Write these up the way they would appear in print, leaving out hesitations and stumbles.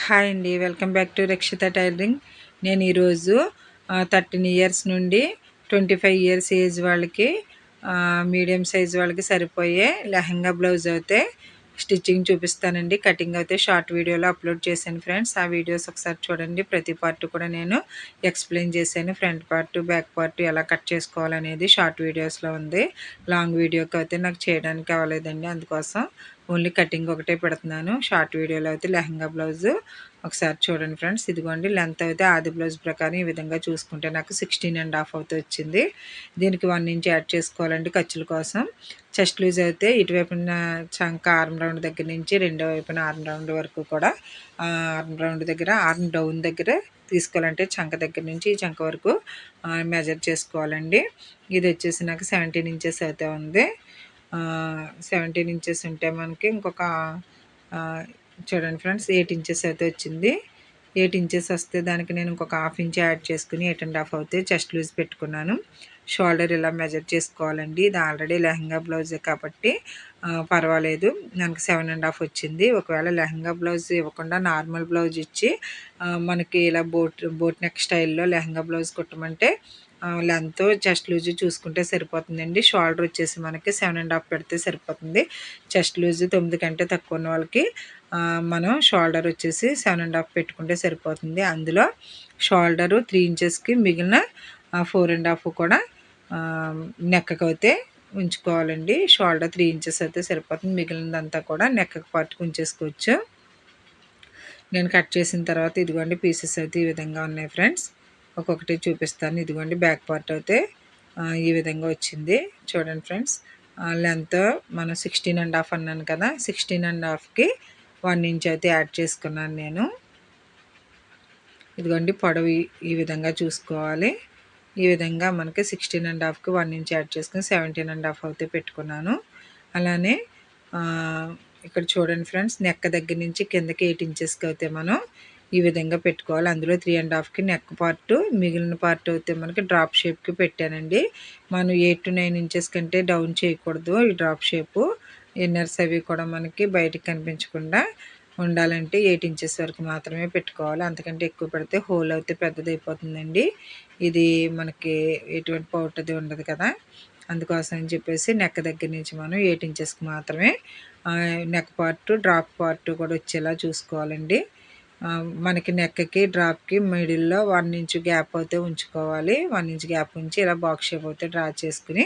Hi అండి, welcome back to Rakshita tailoring. నేను ఈరోజు 13 ఇయర్స్ నుండి 25 ఇయర్స్ ఏజ్ వాళ్ళకి మీడియం సైజ్ వాళ్ళకి సరిపోయే లెహంగా బ్లౌజ్ అయితే స్టిచ్చింగ్ చూపిస్తానండి. కటింగ్ అయితే షార్ట్ వీడియోలో అప్లోడ్ చేశాను ఫ్రెండ్స్. ఆ వీడియోస్ ఒకసారి చూడండి. ప్రతి పార్ట్ కూడా నేను ఎక్స్ప్లెయిన్ చేశాను. ఫ్రంట్ పార్ట్, బ్యాక్ పార్ట్ ఎలా కట్ చేసుకోవాలనేది షార్ట్ వీడియోస్లో ఉంది. లాంగ్ వీడియోకి అయితే నాకు చేయడానికి అవ్వలేదండి, అందుకోసం ఓన్లీ కటింగ్ ఒకటే పెడుతున్నాను. షార్ట్ వీడియోలో అయితే లెహంగా బ్లౌజు ఒకసారి చూడండి ఫ్రెండ్స్. ఇదిగోండి, లెంత్ అయితే ఆది బ్లౌజ్ ప్రకారం ఈ విధంగా చూసుకుంటే నాకు 16.5 అయితే వచ్చింది. దీనికి 1 ఇంచ్ యాడ్ చేసుకోవాలండి ఖర్చుల కోసం. చెస్ట్ లూజ్ అయితే ఇటువైపున చంక ఆర్మ్ రౌండ్ దగ్గర నుంచి రెండో వైపున ఆర్మ్ రౌండ్ వరకు కూడా ఆర్మ్ రౌండ్ దగ్గర ఆర్మ్ డౌన్ దగ్గర తీసుకోవాలంటే చంక దగ్గర నుంచి ఈ చంక వరకు మెజర్ చేసుకోవాలండి. ఇది వచ్చేసి నాకు 17 ఇంచెస్ అయితే ఉంది. 17 ఇంచెస్ ఉంటే మనకి ఇంకొక చూడండి ఫ్రెండ్స్, 8 ఇంచెస్ అయితే వచ్చింది. 8 ఇంచెస్ వస్తే దానికి నేను ఇంకొక హాఫ్ ఇంచ్ యాడ్ చేసుకుని 8.5 అవుతే చెస్ట్ లూజ్ పెట్టుకున్నాను. షోల్డర్ ఇలా మెజర్ చేసుకోవాలండి. ఇది ఆల్రెడీ లెహంగా బ్లౌజే కాబట్టి పర్వాలేదు. నాకు 7.5 వచ్చింది. ఒకవేళ లెహంగా బ్లౌజ్ ఇవ్వకుండా నార్మల్ బ్లౌజ్ ఇచ్చి మనకి ఇలా బోట్ నెక్ స్టైల్లో లెహంగా బ్లౌజ్ కుట్టమంటే లెంత్ చెస్ట్ లూజ్ చూసుకుంటే సరిపోతుందండి. షోల్డర్ వచ్చేసి మనకి 7.5 పెడితే సరిపోతుంది. చెస్ట్ లూజ్ 9 కంటే తక్కువ ఉన్న వాళ్ళకి మనం షోల్డర్ వచ్చేసి 7.5 పెట్టుకుంటే సరిపోతుంది. అందులో షోల్డరు 3 ఇంచెస్కి మిగిలిన 4.5 కూడా నెక్కకు అయితే ఉంచుకోవాలండి. షోల్డర్ 3 ఇంచెస్ అయితే సరిపోతుంది. మిగిలినదంతా కూడా నెక్కకు పార్ట్కి ఉంచేసుకోవచ్చు. నేను కట్ చేసిన తర్వాత ఇదిగోండి పీసెస్ అయితే ఈ విధంగా ఉన్నాయి ఫ్రెండ్స్. ఒక్కొక్కటి చూపిస్తాను. ఇదిగోండి బ్యాక్ పార్ట్ అయితే ఈ విధంగా వచ్చింది. చూడండి ఫ్రెండ్స్, లెంత్ మనం 16.5 అన్నాను కదా, 16.5కి 1 ఇంచ్ అయితే యాడ్ చేసుకున్నాను నేను. ఇదిగోండి పొడవు ఈ విధంగా చూసుకోవాలి. ఈ విధంగా మనకి 16.5కి 1 ఇంచ్ యాడ్ చేసుకుని 17.5 అయితే పెట్టుకున్నాను. అలానే ఇక్కడ చూడండి ఫ్రెండ్స్, నెక్క దగ్గర నుంచి కిందకి 8 ఇంచెస్కి అయితే మనం ఈ విధంగా పెట్టుకోవాలి. అందులో 3.5కి నెక్ పార్ట్, మిగిలిన పార్ట్ అయితే మనకి డ్రాప్ షేప్కి పెట్టానండి. మనం 8 to 9 ఇంచెస్ కంటే డౌన్ చేయకూడదు. ఈ డ్రాప్ షేపు ఇన్నర్స్ అవి కూడా మనకి బయటకు కనిపించకుండా ఉండాలంటే 8 ఇంచెస్ వరకు మాత్రమే పెట్టుకోవాలి. అంతకంటే ఎక్కువ పెడితే హోల్ అయితే పెద్దదైపోతుందండి. ఇది మనకి ఎటువంటి పౌటది ఉండదు కదా, అందుకోసం అని చెప్పేసి నెక్ దగ్గర నుంచి మనం 8 ఇంచెస్కి మాత్రమే నెక్ పార్ట్, డ్రాప్ పార్ట్ కూడా వచ్చేలా చూసుకోవాలండి. మనకి నెక్కి డ్రాప్కి మిడిల్లో 1 ఇంచ్ గ్యాప్ అయితే ఉంచుకోవాలి. 1 ఇంచ్ గ్యాప్ ఉంచి ఇలా బాక్స్ షేప్ అయితే డ్రా చేసుకుని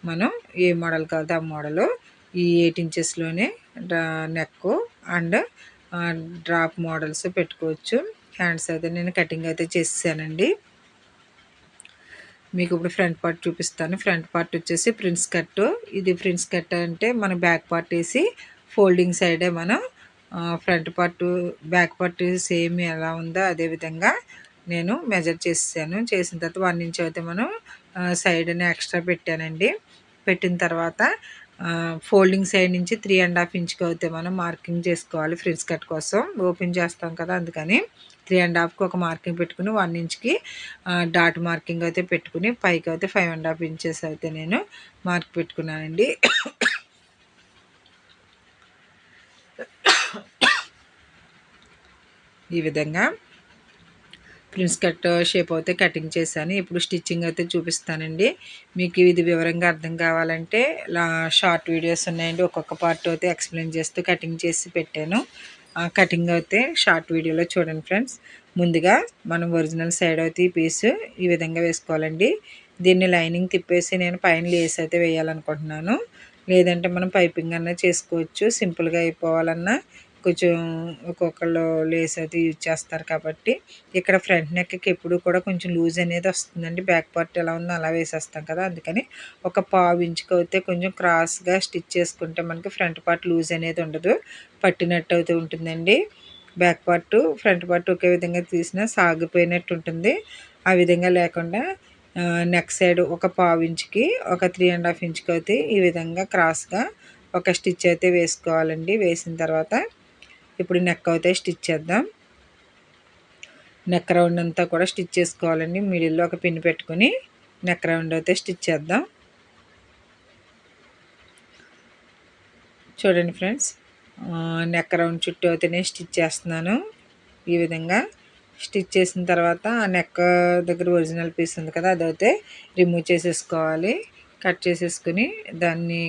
మనం ఏ మోడల్ కావాలో ఆ మోడలు ఈ 8 ఇంచెస్లోనే నెక్ అండ్ డ్రాప్ మోడల్స్ పెట్టుకోవచ్చు. హ్యాండ్స్ అయితే నేను కటింగ్ అయితే చేసేసానండి. మీకు ఇప్పుడు ఫ్రంట్ పార్ట్ చూపిస్తాను. ఫ్రంట్ పార్ట్ వచ్చేసి ప్రిన్స్ కట్. ఇది ప్రిన్స్ కట్ అంటే మన బ్యాక్ పార్ట్ వేసి ఫోల్డింగ్ సైడే మనం front part back part same ఎలా ఉందో అదేవిధంగా నేను మెజర్ చేసాను. చేసిన తర్వాత 1 ఇంచ్ అయితే మనం సైడ్ని ఎక్స్ట్రా పెట్టానండి. పెట్టిన తర్వాత ఫోల్డింగ్ సైడ్ నుంచి 3.5 ఇంచ్కి అయితే మనం మార్కింగ్ చేసుకోవాలి. ఫ్రిన్స్ కట్ కోసం ఓపెన్ చేస్తాం కదా, అందుకని 3.5కి ఒక మార్కింగ్ పెట్టుకుని 1 ఇంచ్కి డాట్ మార్కింగ్ అయితే పెట్టుకుని పైకి అయితే 5.5 ఇంచెస్ అయితే నేను మార్క్ పెట్టుకున్నానండి. ఈ విధంగా ప్రిన్స్ కట్ షేప్ అయితే కటింగ్ చేశాను. ఇప్పుడు స్టిచ్చింగ్ అయితే చూపిస్తానండి. మీకు ఇది వివరంగా అర్థం కావాలంటే షార్ట్ వీడియోస్ ఉన్నాయండి. ఒక్కొక్క పార్ట్ అయితే ఎక్స్ప్లెయిన్ చేస్తూ కటింగ్ చేసి పెట్టాను. కటింగ్ అయితే షార్ట్ వీడియోలో చూడండి ఫ్రెండ్స్. ముందుగా మనం ఒరిజినల్ సైడ్ అయితే ఈ పీస్ ఈ విధంగా వేసుకోవాలండి. దీన్ని లైనింగ్ తిప్పేసి నేను పైన లేస్ అయితే వేయాలనుకుంటున్నాను. లేదంటే మనం పైపింగ్ అన్నా చేసుకోవచ్చు. సింపుల్గా అయిపోవాలన్నా కొంచెం ఒక్కొక్కళ్ళు లేస్ అయితే యూజ్ చేస్తారు కాబట్టి ఇక్కడ ఫ్రంట్ నెక్కి ఎప్పుడు కూడా కొంచెం లూజ్ అనేది వస్తుందండి. బ్యాక్ పార్ట్ ఎలా ఉందో అలా వేసేస్తాం కదా, అందుకని ఒక 1/2 ఇంచుకి అయితే కొంచెం క్రాస్గా స్టిచ్ చేసుకుంటే మనకి ఫ్రంట్ పార్ట్ లూజ్ అనేది ఉండదు, పట్టినట్టు అయితే ఉంటుందండి. Back part front part okay విధంగా తీసినా సాగిపోయినట్టు ఉంటుంది. ఆ విధంగా లేకుండా నెక్ సైడ్ ఒక 1/2 ఇంచుకి ఒక 3.5 ఇంచుకి అయితే ఈ విధంగా క్రాస్గా ఒక స్టిచ్ అయితే వేసుకోవాలండి. వేసిన తర్వాత ఇప్పుడు నెక్ అయితే స్టిచ్ చేద్దాం. నెక్ రౌండ్ అంతా కూడా స్టిచ్ చేసుకోవాలండి. మిడిల్లో ఒక పిన్ పెట్టుకుని నెక్ రౌండ్ అయితే స్టిచ్ చేద్దాం. చూడండి ఫ్రెండ్స్, నెక్ రౌండ్ చుట్టూ అయితే నేను స్టిచ్ చేస్తున్నాను. ఈ విధంగా స్టిచ్ చేసిన తర్వాత ఆ నెక్ దగ్గర ఒరిజినల్ పీస్ ఉంది కదా, అదైతే రిమూవ్ చేసేసుకోవాలి. కట్ చేసేసుకుని దాన్ని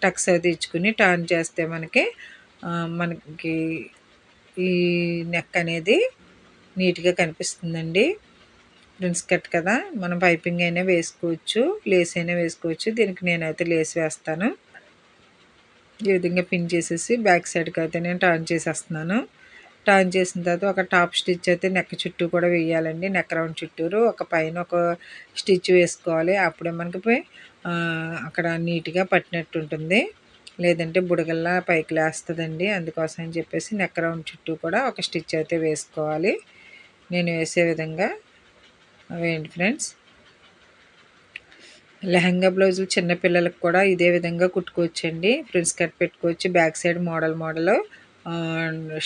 టక్స్ అయితే ఇచ్చుకుని టర్న్ చేస్తే మనకి ఈ నెక్ అనేది నీట్గా కనిపిస్తుందండి. ప్రిన్స్ కట్ కదా, మనం పైపింగ్ అయినా వేసుకోవచ్చు, లేస్ అయినా వేసుకోవచ్చు. దీనికి నేనైతే లేస్ వేస్తాను. ఈ విధంగా పిన్ చేసేసి బ్యాక్ సైడ్కి అయితే నేను టర్న్ చేసేస్తున్నాను. టర్న్ చేసిన తర్వాత ఒక టాప్ స్టిచ్ అయితే నెక్ చుట్టూ కూడా వేయాలండి. నెక్ రౌండ్ చుట్టూరు ఒక పైన ఒక స్టిచ్ వేసుకోవాలి. అప్పుడే మనకి అక్కడ నీట్గా పట్టినట్టు ఉంటుంది. లేదంటే బుడగల్లా పైకి లేస్తుందండి. అందుకోసం అని చెప్పేసి నెక్ రౌండ్ చుట్టూ కూడా ఒక స్టిచ్ అయితే వేసుకోవాలి. నేను వేసే విధంగా వేయండి ఫ్రెండ్స్. లెహంగా బ్లౌజులు చిన్నపిల్లలకు కూడా ఇదే విధంగా కుట్టుకోవచ్చండి. ప్రిన్స్ కట్ పెట్టుకోవచ్చు. బ్యాక్ సైడ్ మోడల్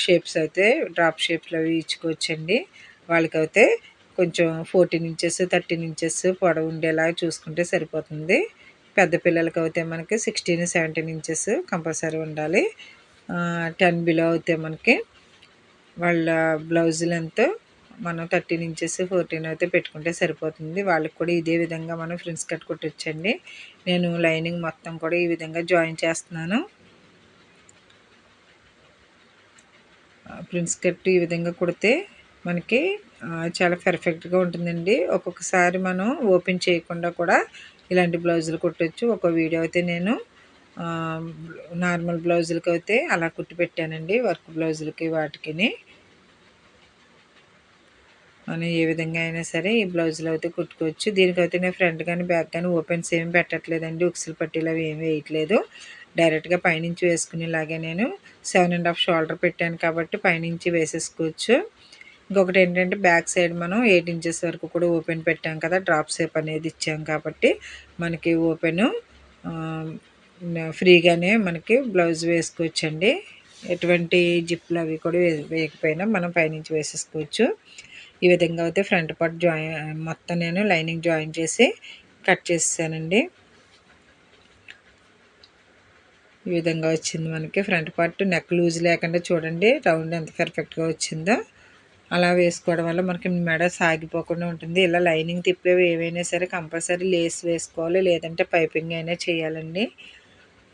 షేప్స్ అయితే డ్రాప్ షేప్స్లో అవి ఇచ్చుకోవచ్చండి. వాళ్ళకైతే కొంచెం 14 ఇంచెస్ 13 ఇంచెస్ పొడవు ఉండేలా చూసుకుంటే సరిపోతుంది. పెద్ద పిల్లలకి అయితే మనకి 16 17 ఇంచెస్ కంపల్సరీ ఉండాలి. 10 బిలో అయితే మనకి వాళ్ళ బ్లౌజ్ లెంత్ మనం 13 ఇంచెస్ 14 అయితే పెట్టుకుంటే సరిపోతుంది. వాళ్ళకి కూడా ఇదే విధంగా మనం ఫ్రిన్స్ కట్ కుట్టొచ్చండి. నేను లైనింగ్ మొత్తం కూడా ఈ విధంగా జాయిన్ చేస్తున్నాను. ప్రిన్స్ కట్ ఈ విధంగా కుడితే మనకి చాలా పర్ఫెక్ట్గా ఉంటుందండి. ఒక్కొక్కసారి మనం ఓపెన్ చేయకుండా కూడా ఇలాంటి బ్లౌజులు కుట్టచ్చు. ఒక వీడియో అయితే నేను నార్మల్ బ్లౌజులకి అయితే అలా కుట్టి పెట్టానండి. వర్క్ బ్లౌజులకి వాటికి మనం ఏ విధంగా అయినా సరే ఈ బ్లౌజులు అయితే కుట్టుకోవచ్చు. దీనికైతే నేను ఫ్రంట్ కానీ బ్యాక్ కానీ ఓపెన్స్ ఏమి పెట్టట్లేదండి. ఉక్సులు పట్టీలు అవి ఏమి వేయట్లేదు. డైరెక్ట్గా పైనుంచి వేసుకునేలాగే నేను 7.5 షోల్డర్ పెట్టాను కాబట్టి పైనుంచి వేసేసుకోవచ్చు. ఇంకొకటి ఏంటంటే బ్యాక్ సైడ్ మనం 8 ఇంచెస్ వరకు కూడా ఓపెన్ పెట్టాం కదా, డ్రాప్ షేప్ అనేది ఇచ్చాం కాబట్టి మనకి ఓపెను ఫ్రీగానే మనకి బ్లౌజ్ వేసుకోవచ్చండి. ఎటువంటి జిప్లు అవి కూడా వేయకపోయినా మనం పైనుంచి వేసేసుకోవచ్చు. ఈ విధంగా అయితే ఫ్రంట్ పార్ట్ మొత్తం నేను లైనింగ్ జాయిన్ చేసి కట్ చేసానండి. ఈ విధంగా వచ్చింది మనకి ఫ్రంట్ పార్ట్. నెక్ లూజ్ లేకుండా చూడండి రౌండ్ ఎంత పర్ఫెక్ట్గా వచ్చిందో. అలా వేసుకోవడం వల్ల మనకి మెడ సాగిపోకుండా ఉంటుంది. ఇలా లైనింగ్ తిప్పేవి ఏవైనా సరే కంపల్సరీ లేస్ వేసుకోవాలి, లేదంటే పైపింగ్ అయినా చేయాలండి.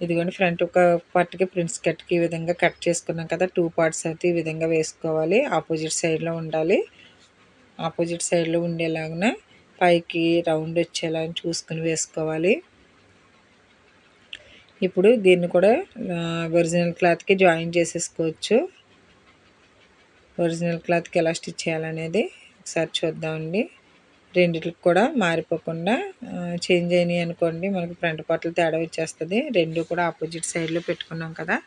ఇదిగోండి ఫ్రంట్ ఒక పార్ట్కి ప్రిన్స్ కట్కి ఈ విధంగా కట్ చేసుకున్నాం కదా, 2 పార్ట్స్ అయితే ఈ విధంగా వేసుకోవాలి. ఆపోజిట్ సైడ్లో ఉండాలి. ఆపోజిట్ సైడ్లో ఉండేలాగా పైకి రౌండ్ వచ్చేలా చూసుకుని వేసుకోవాలి. ఇప్పుడు దీన్ని కూడా ఒరిజినల్ క్లాత్కి జాయిన్ చేసేసుకోవచ్చు. ఒరిజినల్ క్లాత్కి ఎలా స్టిచ్ చేయాలనేది ఒకసారి చూద్దామండి. రెండిటికి కూడా మారిపోకుండా చేంజ్ అయినాయి అనుకోండి మనకి ఫ్రంట్ పార్ట్లు తేడా వచ్చేస్తుంది. రెండు కూడా ఆపోజిట్ సైడ్లో పెట్టుకున్నాం కదా,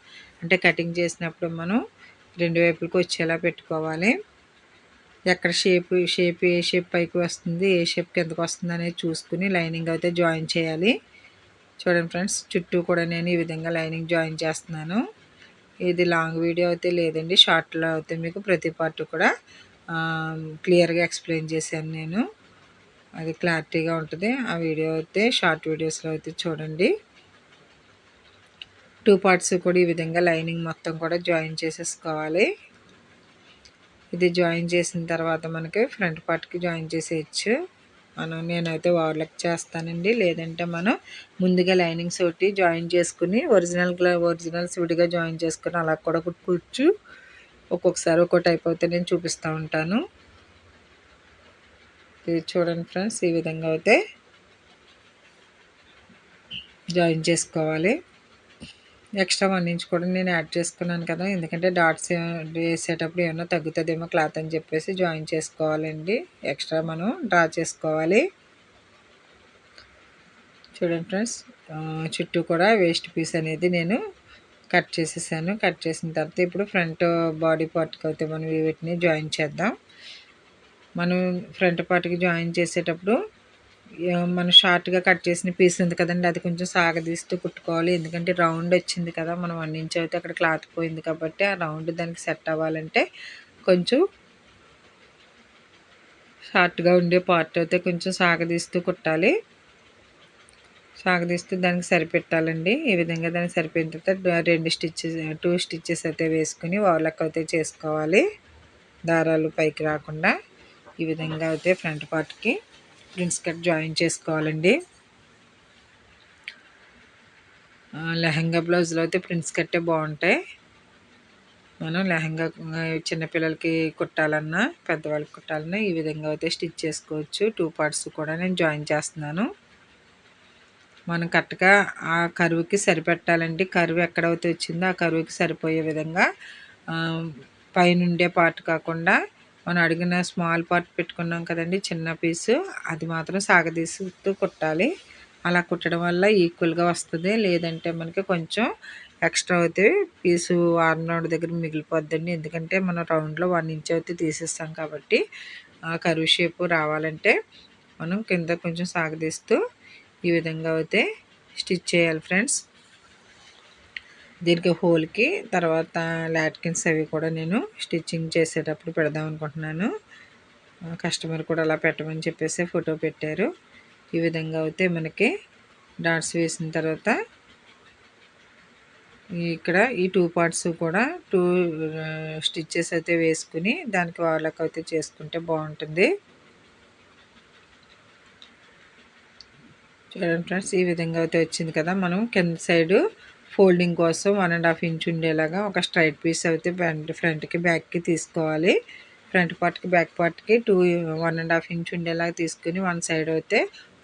అంటే కటింగ్ చేసినప్పుడు మనం రెండు వైపులకు వచ్చేలా పెట్టుకోవాలి. ఎక్కడ షేప్ ఏ షేప్ పైకి వస్తుంది, ఏ షేప్ కిందకు వస్తుంది అనేది చూసుకుని లైనింగ్ అయితే జాయిన్ చేయాలి. చూడండి ఫ్రెండ్స్, చుట్టూ కూడా నేను ఈ విధంగా లైనింగ్ జాయిన్ చేస్తున్నాను. ఇది లాంగ్ వీడియో అయితే లేదండి, షార్ట్లో అయితే మీకు ప్రతి పార్ట్ కూడా క్లియర్గా ఎక్స్ప్లెయిన్ చేశాను నేను. అది క్లారిటీగా ఉంటుంది. ఆ వీడియో అయితే షార్ట్ వీడియోస్లో అయితే చూడండి. 2 పార్ట్స్ కూడా ఈ విధంగా లైనింగ్ మొత్తం కూడా జాయిన్ చేసేసుకోవాలి. ఇది జాయిన్ చేసిన తర్వాత మనకి ఫ్రంట్ పార్ట్కి జాయిన్ చేసేయచ్చు. నేనైతే ఓవర్లాక్ చేస్తానండి, లేదంటే మనం ముందుగా లైనింగ్స్ ఒకటి జాయిన్ చేసుకుని ఒరిజినల్స్ విడిగా జాయిన్ చేసుకుని అలా కూడా కుట్టుకోవచ్చు. ఒక్కొక్కసారి ఒక్కో టైప్ అయితే నేను చూపిస్తూ ఉంటాను. ఇది చూడండి ఫ్రెండ్స్, ఈ విధంగా అయితే జాయిన్ చేసుకోవాలి. ఎక్స్ట్రా 1 ఇంచ్ కూడా నేను యాడ్ చేసుకున్నాను కదా, ఎందుకంటే డాట్స్ వేసేటప్పుడు ఏమన్నా తగ్గుతుందేమో క్లాత్ అని చెప్పేసి జాయిన్ చేసుకోవాలండి. ఎక్స్ట్రా మనం డ్రా చేసుకోవాలి. చూడండి ఫ్రెండ్స్, చుట్టూ కూడా వేస్ట్ పీస్ అనేది నేను కట్ చేసేసాను. కట్ చేసిన తర్వాత ఇప్పుడు ఫ్రంట్ బాడీ పార్ట్కి అయితే మనం వీటిని జాయిన్ చేద్దాం. మనం ఫ్రంట్ పార్ట్కి జాయిన్ చేసేటప్పుడు మనం షార్ట్గా కట్ చేసిన పీస్ ఉంది కదండి, అది కొంచెం సాగదీస్తూ కుట్టుకోవాలి. ఎందుకంటే రౌండ్ వచ్చింది కదా, మనం 1 ఇంచ్ అయితే అక్కడ క్లాత్ పోయింది కాబట్టి ఆ రౌండ్ దానికి సెట్ అవ్వాలంటే కొంచెం షార్ట్గా ఉండే పార్ట్ అయితే కొంచెం సాగదీస్తూ కుట్టాలి. సాగదీస్తూ దానికి సరిపెట్టాలండి. ఈ విధంగా దానికి సరిపోయిన తర్వాత 2 స్టిచ్చెస్ 2 స్టిచ్చెస్ అయితే వేసుకుని ఓవర్లాక్ అయితే చేసుకోవాలి. దారాలు పైకి రాకుండా ఈ విధంగా అయితే ఫ్రంట్ పార్ట్కి ప్రిన్స్ కట్ జాయిన్ చేసుకోవాలండి. లెహంగా బ్లౌజ్లో అయితే ప్రిన్స్ కట్టే బాగుంటాయి. మనం లెహంగా చిన్నపిల్లలకి కుట్టాలన్నా పెద్దవాళ్ళకి కుట్టాలన్నా ఈ విధంగా అయితే స్టిచ్ చేసుకోవచ్చు. 2 పార్ట్స్ కూడా నేను జాయిన్ చేస్తున్నాను. మనం కరెక్ట్గా ఆ కరువుకి సరిపెట్టాలండి. కరువు ఎక్కడైతే వచ్చిందో ఆ కరువుకి సరిపోయే విధంగా పైనుండే పార్ట్ కాకుండా మనం అడిగిన స్మాల్ పార్ట్ పెట్టుకున్నాం కదండి, చిన్న పీసు, అది మాత్రం సాగదీస్తూ కుట్టాలి. అలా కుట్టడం వల్ల ఈక్వల్గా వస్తుంది. లేదంటే మనకి కొంచెం ఎక్స్ట్రా అయితే పీసు ఆర్మ్ దగ్గర మిగిలిపోద్దండి. ఎందుకంటే మనం రౌండ్లో 1 ఇంచ్ అయితే తీసేస్తాం కాబట్టి ఆ కరువు షేపు రావాలంటే మనం కింద కొంచెం సాగదీస్తూ ఈ విధంగా అయితే స్టిచ్ చేయాలి ఫ్రెండ్స్. దీనికి హోల్కి తర్వాత లాట్కిన్స్ అవి కూడా నేను స్టిచ్చింగ్ చేసేటప్పుడు పెడదాం అనుకుంటున్నాను. కస్టమర్ కూడా అలా పెట్టమని చెప్పేసి ఫోటో పెట్టారు. ఈ విధంగా అయితే మనకి డాట్స్ వేసిన తర్వాత ఇక్కడ ఈ 2 పార్ట్స్ కూడా 2 స్టిచ్చెస్ అయితే వేసుకుని దానికి వాళ్ళకి అయితే చేసుకుంటే బాగుంటుంది. చూడండి ఫ్రెండ్స్, ఈ విధంగా అయితే వచ్చింది కదా. మనం కింద సైడు ఫోల్డింగ్ కోసం 1.5 ఇంచ్ ఉండేలాగా ఒక స్ట్రైట్ పీస్ అయితే ఫ్రంట్కి బ్యాక్కి తీసుకోవాలి. ఫ్రంట్ పార్ట్కి బ్యాక్ పార్ట్కి 1.5 ఇంచ్ ఉండేలాగా తీసుకుని వన్ సైడ్ అయితే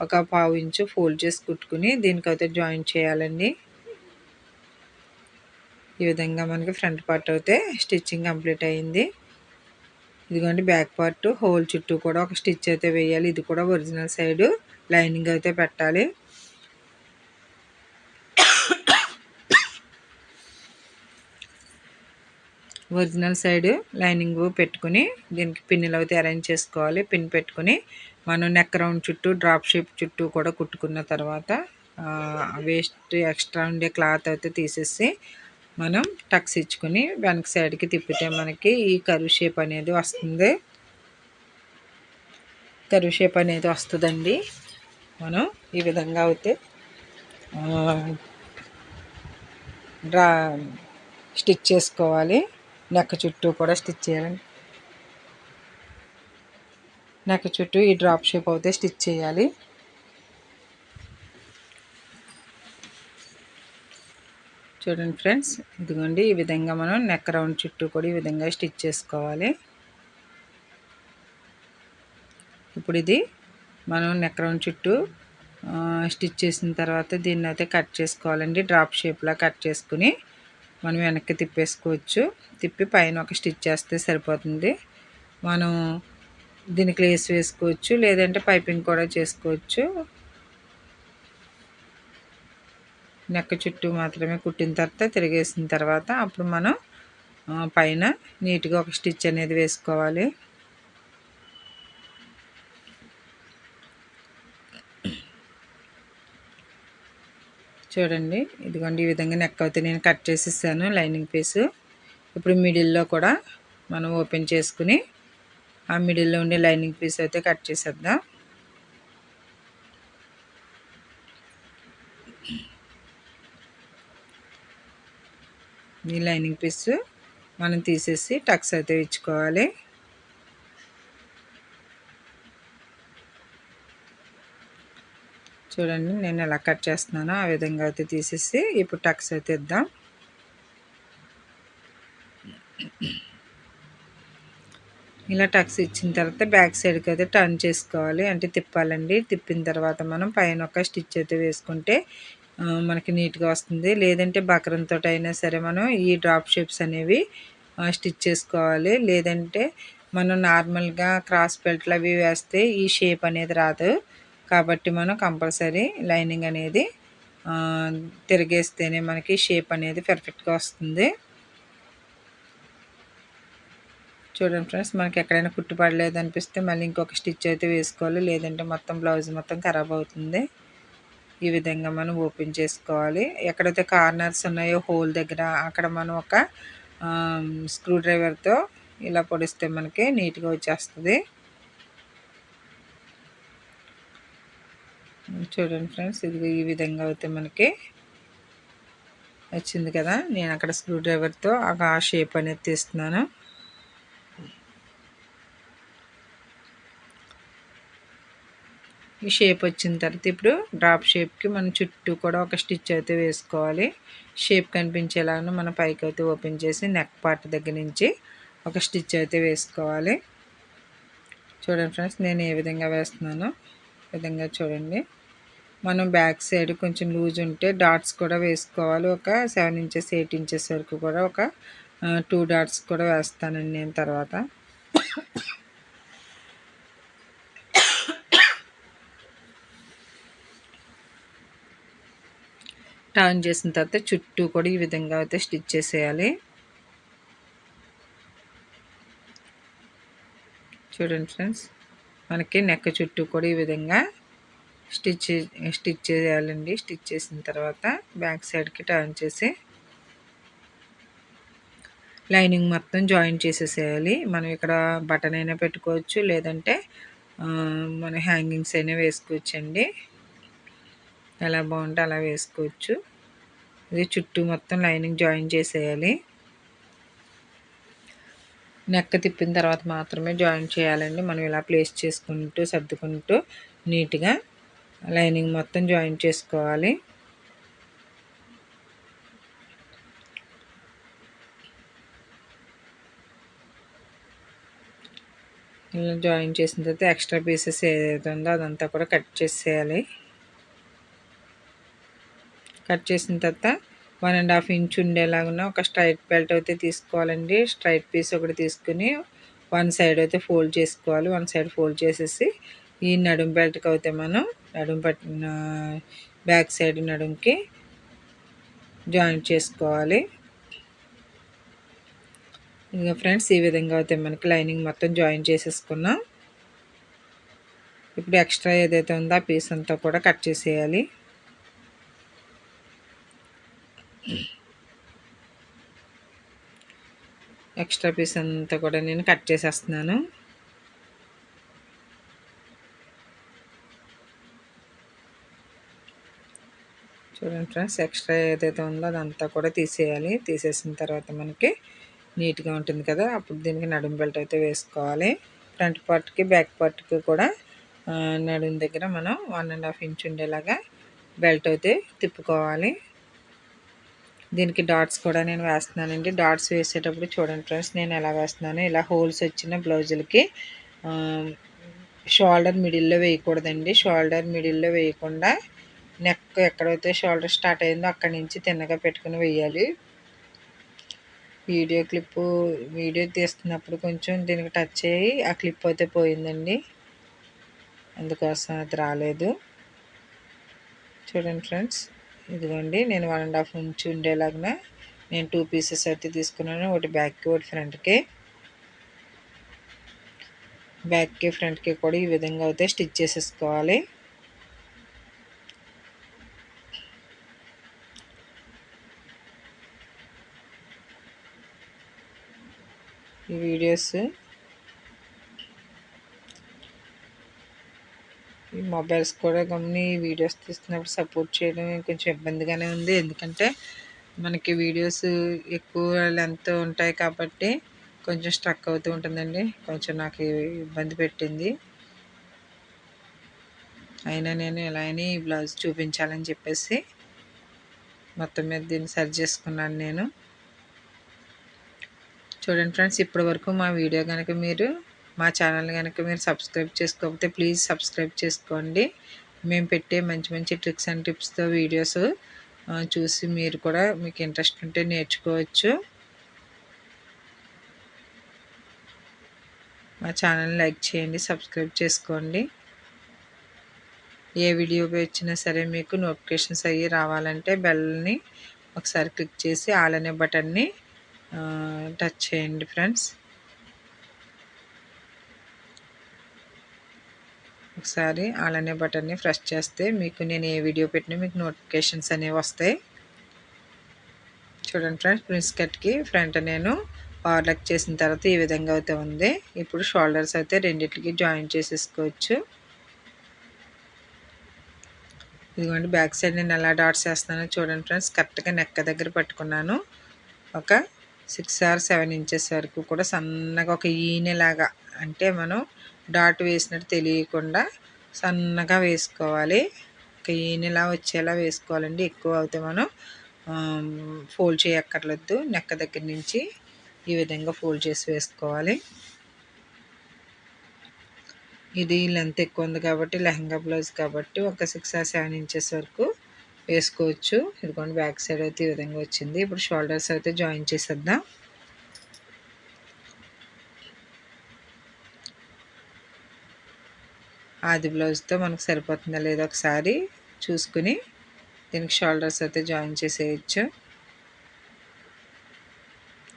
ఒక 1/2 ఇంచు ఫోల్డ్ చేసి కుట్టుకుని దీనికైతే జాయిన్ చేయాలండి. ఈ విధంగా మనకి ఫ్రంట్ పార్ట్ అయితే స్టిచ్చింగ్ కంప్లీట్ అయ్యింది. ఇదిగోండి బ్యాక్ పార్ట్ హోల్ చుట్టూ కూడా ఒక స్టిచ్ అయితే వేయాలి. ఇది కూడా ఒరిజినల్ సైడ్ లైనింగ్ అయితే పెట్టాలి. ఒరిజినల్ సైడ్ లైనింగ్ పెట్టుకుని దీనికి పిన్నులు అయితే అరేంజ్ చేసుకోవాలి. పిన్ పెట్టుకుని మనం నెక్ రౌండ్ చుట్టూ డ్రాప్ షేప్ చుట్టూ కూడా కుట్టుకున్న తర్వాత వేస్ట్ ఎక్స్ట్రా ఉండే క్లాత్ అయితే తీసేసి మనం టక్స్ ఇచ్చుకుని వెనక సైడ్కి తిప్పితే మనకి ఈ కర్వ్ షేప్ అనేది వస్తుంది. కర్వ్ షేప్ అనేది వస్తుందండి. మనం ఈ విధంగా అయితే స్టిచ్ చేసుకోవాలి. నెక్ చుట్టూ కూడా స్టిచ్ చేయాలి. నెక్ చుట్టూ ఈ డ్రాప్ షేప్ అయితే స్టిచ్ చేయాలి. చూడండి ఫ్రెండ్స్, ఇదిగోండి ఈ విధంగా మనం నెక్ రౌండ్ చుట్టూ కూడా ఈ విధంగా స్టిచ్ చేసుకోవాలి. ఇప్పుడు ఇది మనం నెక్ రౌండ్ చుట్టూ స్టిచ్ చేసిన తర్వాత దీన్ని అయితే కట్ చేసుకోవాలండి. డ్రాప్ షేప్లా కట్ చేసుకుని మనం వెనక్కి తిప్పేసుకోవచ్చు. తిప్పి పైన ఒక స్టిచ్ చేస్తే సరిపోతుంది. మనం దీనికి లేస్ వేసుకోవచ్చు, లేదంటే పైపింగ్ కూడా చేసుకోవచ్చు. నెక్ చుట్టూ మాత్రమే కుట్టిన తర్వాత తిరిగేసిన తర్వాత అప్పుడు మనం పైన నీట్గా ఒక స్టిచ్ అనేది వేసుకోవాలి. చూడండి, ఇదిగోండి ఈ విధంగా నెక్ అయితే నేను కట్ చేసేసాను లైనింగ్ పీసు. ఇప్పుడు మిడిల్లో కూడా మనం ఓపెన్ చేసుకుని ఆ మిడిల్లో ఉండే లైనింగ్ పీస్ అయితే కట్ చేసేద్దాం. ఈ లైనింగ్ పీస్ మనం తీసేసి టక్స్ అయితే ఇచ్చుకోవాలి. చూడండి నేను ఎలా కట్ చేస్తున్నానో ఆ విధంగా అయితే తీసేసి ఇప్పుడు టక్స్ అయితే ఇద్దాం. ఇలా టక్స్ ఇచ్చిన తర్వాత బ్యాక్ సైడ్కి అయితే టర్న్ చేసుకోవాలి, అంటే తిప్పాలండి. తిప్పిన తర్వాత మనం పైన ఒక స్టిచ్ అయితే వేసుకుంటే మనకి నీట్గా వస్తుంది. లేదంటే బక్రంతో అయినా సరే మనం ఈ డ్రాప్ షేప్స్ అనేవి స్టిచ్ చేసుకోవాలి. లేదంటే మనం నార్మల్గా క్రాస్ బెల్ట్లు అవి వేస్తే ఈ షేప్ అనేది రాదు. కాబట్టి మనం కంపల్సరీ లైనింగ్ అనేది తిరిగేస్తేనే మనకి షేప్ అనేది పర్ఫెక్ట్గా వస్తుంది. చూడండి ఫ్రెండ్స్, మనకి ఎక్కడైనా కుట్టుపడలేదు అనిపిస్తే మళ్ళీ ఇంకొక స్టిచ్ అయితే వేసుకోవాలి. లేదంటే మొత్తం బ్లౌజ్ మొత్తం ఖరాబ్ అవుతుంది. ఈ విధంగా మనం ఓపెన్ చేసుకోవాలి. ఎక్కడైతే కార్నర్స్ ఉన్నాయో హోల్ దగ్గర అక్కడ మనం ఒక స్క్రూ డ్రైవర్తో ఇలా పొడిస్తే మనకి నీట్గా వచ్చేస్తుంది. చూడండి ఫ్రెండ్స్, ఇది ఈ విధంగా అయితే మనకి వచ్చింది కదా. నేను అక్కడ స్క్రూ డ్రైవర్తో ఆ షేప్ అనేది తీస్తున్నాను. ఈ షేప్ వచ్చిన తర్వాత ఇప్పుడు డ్రాప్ షేప్కి మనం చుట్టూ కూడా ఒక స్టిచ్ అయితే వేసుకోవాలి. షేప్ కనిపించేలాగా మనం పైకి అయితే ఓపెన్ చేసి నెక్ పార్ట్ దగ్గర నుంచి ఒక స్టిచ్ అయితే వేసుకోవాలి. చూడండి ఫ్రెండ్స్, నేను ఏ విధంగా వేస్తున్నానో విధంగా చూడండి. మనం బ్యాక్ సైడ్ కొంచెం లూజ్ ఉంటే డాట్స్ కూడా వేసుకోవాలి. ఒక 7 ఇంచెస్ 8 ఇంచెస్ వరకు కూడా ఒక 2 డాట్స్ కూడా వేస్తానండి నేను తర్వాత. టర్న్ చేసిన తర్వాత చుట్టూ కూడా ఈ విధంగా అయితే స్టిచ్ చేసేయాలి. చూడండి ఫ్రెండ్స్, మనకి నెక్ చుట్టూ కూడా ఈ విధంగా స్టిచ్ చేయాలండి. స్టిచ్ చేసిన తర్వాత బ్యాక్ సైడ్కి టర్న్ చేసి లైనింగ్ మొత్తం జాయిన్ చేసేసేయాలి. మనం ఇక్కడ బటన్ అయినా పెట్టుకోవచ్చు, లేదంటే మన హ్యాంగింగ్స్ అయినా వేసుకోవచ్చండి. ఎలా బాగుంటే అలా వేసుకోవచ్చు. ఇది చుట్టూ మొత్తం లైనింగ్ జాయిన్ చేసేయాలి. నెక్ తిప్పిన తర్వాత మాత్రమే జాయిన్ చేయాలండి. మనం ఇలా ప్లేస్ చేసుకుంటూ సర్దుకుంటూ నీట్గా లైనింగ్ మొత్తం జాయిన్ చేసుకోవాలి. ఇలా జాయిన్ చేసిన తర్వాత ఎక్స్ట్రా పీసెస్ ఏదైతే ఉందో అదంతా కూడా కట్ చేసేయాలి. కట్ చేసిన తర్వాత 1.5 ఇంచ్ ఉండేలాగా ఒక స్ట్రైట్ బెల్ట్ అయితే తీసుకోవాలండి. స్ట్రైట్ పీస్ ఒకటి తీసుకుని వన్ సైడ్ అయితే ఫోల్డ్ చేసుకోవాలి. వన్ సైడ్ ఫోల్డ్ చేసేసి ఈ నడుం బెల్ట్కి అయితే మనం నడుం పట్టిన బ్యాక్ సైడ్ నడుంకి జాయింట్ చేసుకోవాలి. ఇంకా ఫ్రెండ్స్, ఈ విధంగా అయితే మనకి లైనింగ్ మొత్తం జాయిన్ చేసేసుకున్నాం. ఇప్పుడు ఎక్స్ట్రా ఏదైతే ఉందో ఆ పీస్ అంతా కూడా కట్ చేసేయాలి. ఎక్స్ట్రా పీస్ అంతా కూడా నేను కట్ చేసేస్తున్నాను. చూడండి ఫ్రెండ్స్, ఎక్స్ట్రా ఏదైతే ఉందో అదంతా కూడా తీసేయాలి. తీసేసిన తర్వాత మనకి నీట్గా ఉంటుంది కదా, అప్పుడు దీనికి నడుం బెల్ట్ అయితే వేసుకోవాలి. ఫ్రంట్ పార్ట్కి బ్యాక్ పార్ట్కి కూడా నడుం దగ్గర మనం 1.5 ఇంచ్ ఉండేలాగా బెల్ట్ అయితే తిప్పుకోవాలి. దీనికి డాట్స్ కూడా నేను వేస్తున్నానండి. డాట్స్ వేసేటప్పుడు చూడండి ఫ్రెండ్స్, నేను ఎలా వేస్తున్నాను. ఇలా హోల్స్ వచ్చిన బ్లౌజులకి షోల్డర్ మిడిల్లో వేయకూడదండి. షోల్డర్ మిడిల్లో వేయకుండా నెక్ ఎక్కడైతే షోల్డర్ స్టార్ట్ అయిందో అక్కడి నుంచి తిన్నగా పెట్టుకుని వేయాలి. వీడియో తీస్తున్నప్పుడు కొంచెం దీనికి టచ్ అయ్యి ఆ క్లిప్ అయితే పోయిందండి, అందుకోసం అది రాలేదు. చూడండి ఫ్రెండ్స్, ఇదిగోండి నేను 1.5 ఇంచ్ ఉండేలాగా నేను 2 పీసెస్ అయితే తీసుకున్నాను. ఒకటి బ్యాక్కి ఒకటి ఫ్రంట్కి. బ్యాక్కి ఫ్రంట్కి కూడా ఈ విధంగా అయితే స్టిచ్ చేసేసుకోవాలి. ఈ వీడియోస్ ఈ మొబైల్స్ కూడా గమ్ని వీడియోస్ తీస్తున్నప్పుడు సపోర్ట్ చేయడం కొంచెం ఇబ్బందిగానే ఉంది. ఎందుకంటే మనకి వీడియోస్ ఎక్కువ లెంత్ ఉంటాయి కాబట్టి కొంచెం స్ట్రక్ అవుతూ ఉంటుందండి. కొంచెం నాకు ఇబ్బంది పెట్టింది. అయినా నేను ఇలా అని ఈ బ్లౌజ్ చూపించాలని చెప్పేసి మొత్తం మీద దీన్ని సరి చేసుకున్నాను నేను. చూడండి ఫ్రెండ్స్, ఇప్పటి వరకు మా వీడియో కనుక మీరు మా ఛానల్ కనుక మీరు సబ్స్క్రైబ్ చేసుకోకపోతే ప్లీజ్ సబ్స్క్రైబ్ చేసుకోండి. మేము పెట్టే మంచి మంచి ట్రిక్స్ అండ్ టిప్స్తో వీడియోస్ చూసి మీరు కూడా మీకు ఇంట్రెస్ట్ ఉంటే నేర్చుకోవచ్చు. మా ఛానల్ లైక్ చేయండి, సబ్స్క్రైబ్ చేసుకోండి. ఏ వీడియో వచ్చినా సరే మీకు నోటిఫికేషన్స్ అయ్యి రావాలంటే బెల్ని ఒకసారి క్లిక్ చేసి ఆల్ అనే బటన్ని టచ్ చేయండి ఫ్రెండ్స్. ఒకసారి ఆల్ అనే బటన్ని ప్రెస్ చేస్తే మీకు నేను ఏ వీడియో పెట్టినా మీకు నోటిఫికేషన్స్ అనేవి వస్తాయి. చూడండి ఫ్రెండ్స్, ప్రిన్స్ కట్కి ఫ్రంట్ నేను ఓవర్లాక్ చేసిన తర్వాత ఈ విధంగా అయితే ఉంది. ఇప్పుడు షోల్డర్స్ అయితే రెండింటికి జాయిన్ చేసేసుకోవచ్చు. ఇదిగోండి బ్యాక్ సైడ్ నేను ఎలా డాట్స్ వేస్తున్నానో చూడండి ఫ్రెండ్స్. కరెక్ట్గా నెక్క దగ్గర పట్టుకున్నాను. ఒక 6 or 7 ఇంచెస్ వరకు కూడా సన్నగా ఒక ఈనెలాగా, అంటే మనం డాట్ వేసినట్టు తెలియకుండా సన్నగా వేసుకోవాలి. ఒక ఈనెలా వచ్చేలా వేసుకోవాలండి. ఎక్కువ అయితే మనం ఫోల్డ్ చేయక్కర్లేదు. నెక్క దగ్గర నుంచి ఈ విధంగా ఫోల్డ్ చేసి వేసుకోవాలి. ఇది లెంత్ ఎక్కువ ఉంది కాబట్టి లెహంగా బ్లౌజ్ కాబట్టి ఒక 6 or 7 ఇంచెస్ వరకు వేసుకోవచ్చు. ఇదిగోండి బ్యాక్ సైడ్ అయితే ఈ విధంగా వచ్చింది. ఇప్పుడు షోల్డర్స్ అయితే జాయిన్ చేసేద్దాం. ఆది బ్లౌజ్తో మనకు సరిపోతుందా లేదా ఒకసారి చూసుకుని దీనికి షోల్డర్స్ అయితే జాయిన్ చేసేయచ్చు.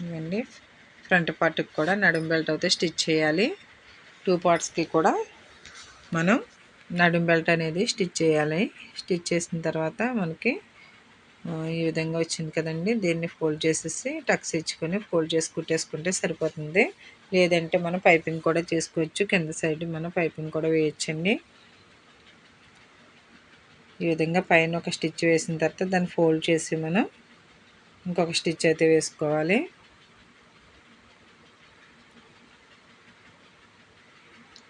ఇవ్వండి ఫ్రంట్ పార్ట్కి కూడా నడుం బెల్ట్ అయితే స్టిచ్ చేయాలి. 2 పార్ట్స్కి కూడా మనం నడుం బెల్ట్ అనేది స్టిచ్ చేయాలి. స్టిచ్ చేసిన తర్వాత మనకి ఈ విధంగా వచ్చింది కదండి. దీన్ని ఫోల్డ్ చేసేసి టక్స్ ఇచ్చుకొని ఫోల్డ్ చేసి కుట్టేసుకుంటే సరిపోతుంది. లేదంటే మనం పైపింగ్ కూడా చేసుకోవచ్చు. కింద సైడ్ మనం పైపింగ్ కూడా వేయచ్చండి. ఈ విధంగా పైన ఒక స్టిచ్ వేసిన తర్వాత దాన్ని ఫోల్డ్ చేసి మనం ఇంకొక స్టిచ్ అయితే వేసుకోవాలి.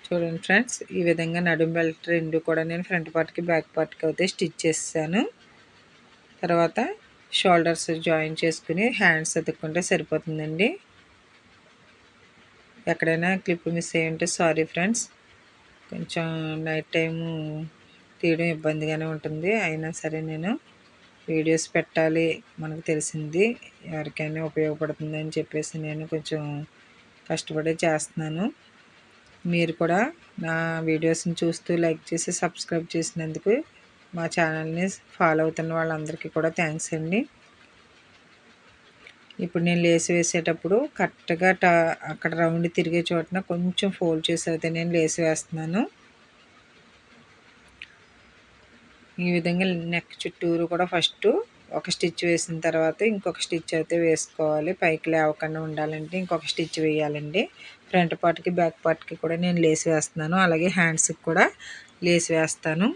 చూడండి ఫ్రెండ్స్, ఈ విధంగా నడుం బెల్ట్ రెండు కూడా నేను ఫ్రంట్ పార్ట్కి బ్యాక్ పార్ట్కి అయితే స్టిచ్ చేసాను. తర్వాత షోల్డర్స్ జాయిన్ చేసుకుని హ్యాండ్స్ అతుక్కుంటే సరిపోతుందండి. ఎక్కడైనా క్లిప్ మిస్ అయ్యి ఉంటే సారీ ఫ్రెండ్స్. కొంచెం నైట్ టైము తీయడం ఇబ్బందిగానే ఉంటుంది. అయినా సరే నేను వీడియోస్ పెట్టాలి, మనకు తెలిసింది ఎవరికైనా ఉపయోగపడుతుంది అని చెప్పేసి నేను కొంచెం కష్టపడి చేస్తున్నాను. మీరు కూడా నా వీడియోస్ని చూస్తూ లైక్ చేసి సబ్స్క్రైబ్ చేసినందుకు మా ఛానల్ని ఫాలో అవుతున్న వాళ్ళందరికీ కూడా థ్యాంక్స్ అండి. ఇప్పుడు నేను లేస్ వేసేటప్పుడు కరెక్ట్గా అక్కడ రౌండ్ తిరిగే చోటన కొంచెం ఫోల్డ్ చేసి అయితే నేను లేస్ వేస్తున్నాను. ఈ విధంగా నెక్ చుట్టూరు కూడా ఫస్ట్ ఒక స్టిచ్ వేసిన తర్వాత ఇంకొక స్టిచ్ అయితే వేసుకోవాలి. పైకి లేవకుండా ఉండాలంటే ఇంకొక స్టిచ్ వేయాలండి. ఫ్రంట్ పార్ట్కి బ్యాక్ పార్ట్కి కూడా నేను లేస్ వేస్తున్నాను. అలాగే హ్యాండ్స్కి కూడా లేస్ వేస్తాను.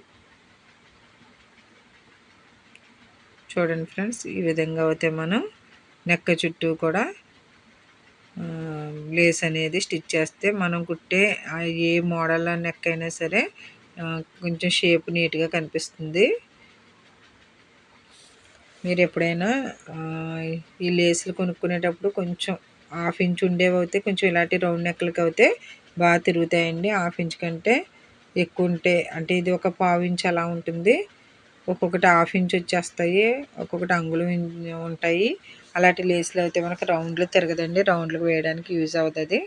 చూడండి ఫ్రెండ్స్, ఈ విధంగా అయితే మనం నెక్క చుట్టూ కూడా లేస్ అనేది స్టిచ్ చేస్తే మనం కుట్టే ఏ మోడల్ నెక్ అయినా సరే కొంచెం షేప్ నీట్గా కనిపిస్తుంది. మీరు ఎప్పుడైనా ఈ లేసులు కొనుక్కునేటప్పుడు కొంచెం 1/2 ఇంచ్ ఉండేవి అయితే కొంచెం ఇలాంటి రౌండ్ నెక్లకి అయితే బాగా తిరుగుతాయండి. 1/2 ఇంచ్ కంటే ఎక్కువ ఉంటే అంటే ఇది ఒక 1/4 ఇంచ్ అలా ఉంటుంది. ఒక్కొక్కటి 1/2 ఇంచ్ వచ్చేస్తాయి, ఒక్కొక్కటి అంగుళం ఉంటాయి. అలాంటి లేసులు అయితే మనకి రౌండ్లో తిరగదండి. రౌండ్లకు వేయడానికి యూజ్ అవుతుంది.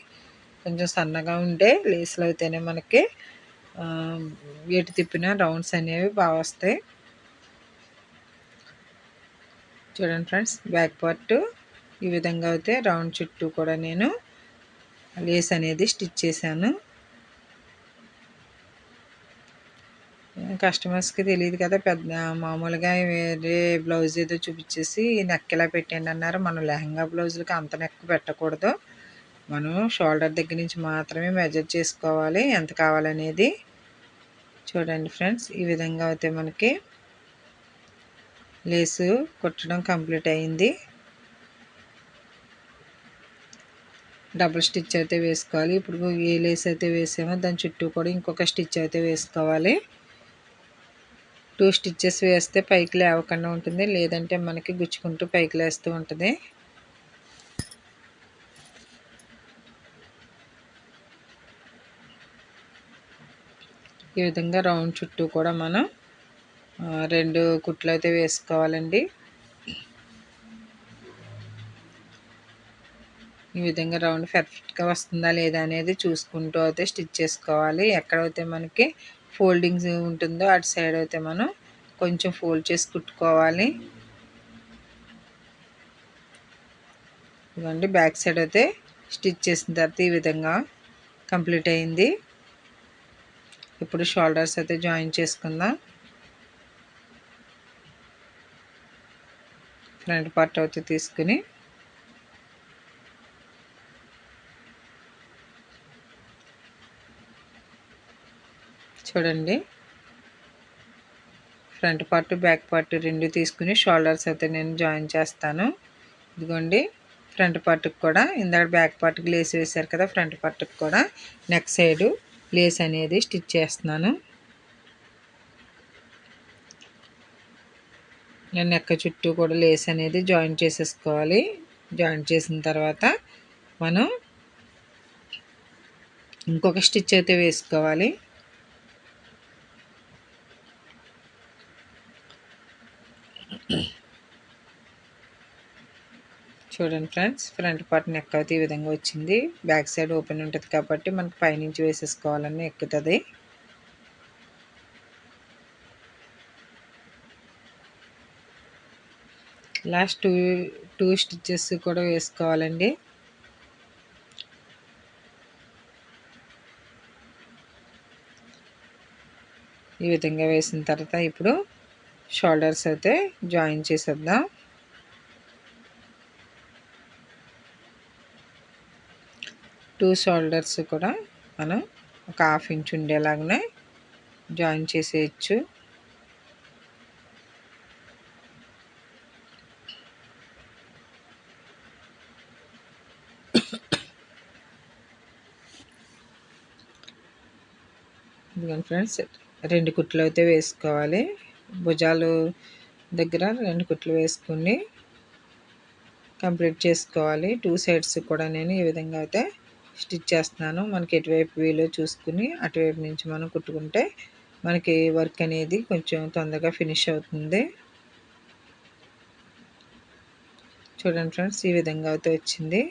కొంచెం సన్నగా ఉండే లేసులు అయితేనే మనకి ఎటు తిప్పిన రౌండ్స్ అనేవి బాగా వస్తాయి. చూడండి ఫ్రెండ్స్, బ్యాక్ పార్ట్ ఈ విధంగా అయితే రౌండ్ చుట్టూ కూడా నేను లేస్ అనేది స్టిచ్ చేశాను. కస్టమర్స్కి తెలియదు కదా, పెద్ద మామూలుగా వేరే బ్లౌజ్ ఏదో చూపించేసి నెక్ ఇలా పెట్టండి అన్నారు. మనం లెహంగా బ్లౌజులకి అంత నెక్ పెట్టకూడదు. మనం షోల్డర్ దగ్గర నుంచి మాత్రమే మెజర్ చేసుకోవాలి ఎంత కావాలనేది. చూడండి ఫ్రెండ్స్, ఈ విధంగా అయితే మనకి లేసు కుట్టడం కంప్లీట్ అయింది. డబుల్ స్టిచ్ అయితే వేసుకోవాలి. ఇప్పుడు ఏ లేస్ అయితే వేసామో దాని చుట్టూ కూడా ఇంకొక స్టిచ్ అయితే వేసుకోవాలి. 2 స్టిచ్చెస్ వేస్తే పైకి లేవకుండా ఉంటుంది, లేదంటే మనకి గుచ్చుకుంటూ పైకి లేస్తూ ఉంటుంది. ఈ విధంగా రౌండ్ చుట్టూ కూడా మనం 2 కుట్లు అయితే వేసుకోవాలండి. ఈ విధంగా రౌండ్ పర్ఫెక్ట్గా వస్తుందా లేదా అనేది చూసుకుంటూ అయితే స్టిచ్ చేసుకోవాలి. ఎక్కడైతే మనకి ఫోల్డింగ్స్ ఉంటుందో అటు సైడ్ అయితే మనం కొంచెం ఫోల్డ్ చేసి కుట్టుకోవాలి. ఇదిగోండి బ్యాక్ సైడ్ అయితే స్టిచ్ చేసిన తర్వాత ఈ విధంగా కంప్లీట్ అయింది. ఇప్పుడు షోల్డర్స్ అయితే జాయిన్ చేసుకుందాం. ఫ్రంట్ పార్ట్ అయితే తీసుకుని చూడండి, ఫ్రంట్ పార్ట్ బ్యాక్ పార్ట్ రెండు తీసుకుని షోల్డర్స్ అయితే నేను జాయిన్ చేస్తాను. ఇదిగోండి ఫ్రంట్ పార్ట్కి కూడా ఇందాక బ్యాక్ పార్ట్కి లేస్ వేశారు కదా, ఫ్రంట్ పార్ట్కి కూడా నెక్ సైడు లేస్ అనేది స్టిచ్ చేస్తున్నాను. నేను నెక్క చుట్టూ కూడా లేస్ అనేది జాయిన్ చేసేసుకోవాలి. జాయిన్ చేసిన తర్వాత మనం ఇంకొక స్టిచ్ అయితే వేసుకోవాలి. చూడండి ఫ్రెండ్స్, ఫ్రంట్ పార్ట్ నెక్ అయితే ఈ విధంగా వచ్చింది. బ్యాక్ సైడ్ ఓపెన్ ఉంటుంది కాబట్టి మనకు పైనుంచి వేసేసుకోవాలని ఎక్కుతుంది. లాస్ట్ టూ స్టిచ్చెస్ కూడా వేసుకోవాలండి. ఈ విధంగా వేసిన తర్వాత ఇప్పుడు షోల్డర్స్ అయితే జాయిన్ చేసేద్దాం. టూ షోల్డర్స్ కూడా మనం ఒక 1/2 ఇంచ్ ఉండేలాగానే జాయిన్ చేసేయచ్చు. ఇదిగోండి ఫ్రెండ్స్, 2 కుట్లు అయితే వేసుకోవాలి. భుజాలు దగ్గర 2 కుట్లు వేసుకుని కంప్లీట్ చేసుకోవాలి. 2 సైడ్స్ కూడా నేను ఈ విధంగా అయితే స్టిచ్ చేస్తున్నాను. మనకి ఎటువైపు వీలో చూసుకుని అటువైపు నుంచి మనం కుట్టుకుంటే మనకి వర్క్ అనేది కొంచెం తొందరగా ఫినిష్ అవుతుంది. చూడండి ఫ్రెండ్స్, ఈ విధంగా అయితే వచ్చింది.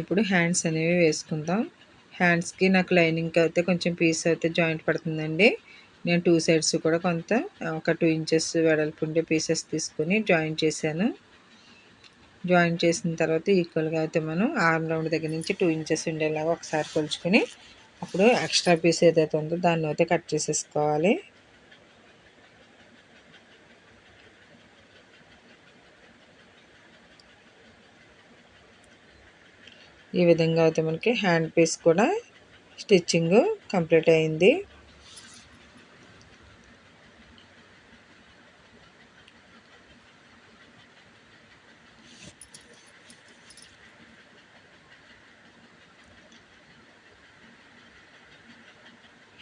ఇప్పుడు హ్యాండ్స్ అనేవి వేసుకుందాం. హ్యాండ్స్కి నాకు లైనింగ్కి అయితే కొంచెం పీస్ అయితే జాయింట్ పడుతుందండి. నేను 2 సైడ్స్ కూడా కొంత ఒక 2 ఇంచెస్ వెడల్పు ఉండే పీసెస్ తీసుకొని జాయిన్ చేశాను. జాయిన్ చేసిన తర్వాత ఈక్వల్గా అయితే మనం ఆర్మ్ రౌండ్ దగ్గర నుంచి 2 ఇంచెస్ ఉండేలాగా ఒకసారి కొలుచుకొని అప్పుడు ఎక్స్ట్రా పీస్ ఏదైతే ఉందో దాన్ని అయితే కట్ చేసేసుకోవాలి. ఈ విధంగా అయితే మనకి హ్యాండ్ పీస్ కూడా స్టిచ్చింగ్ కంప్లీట్ అయింది.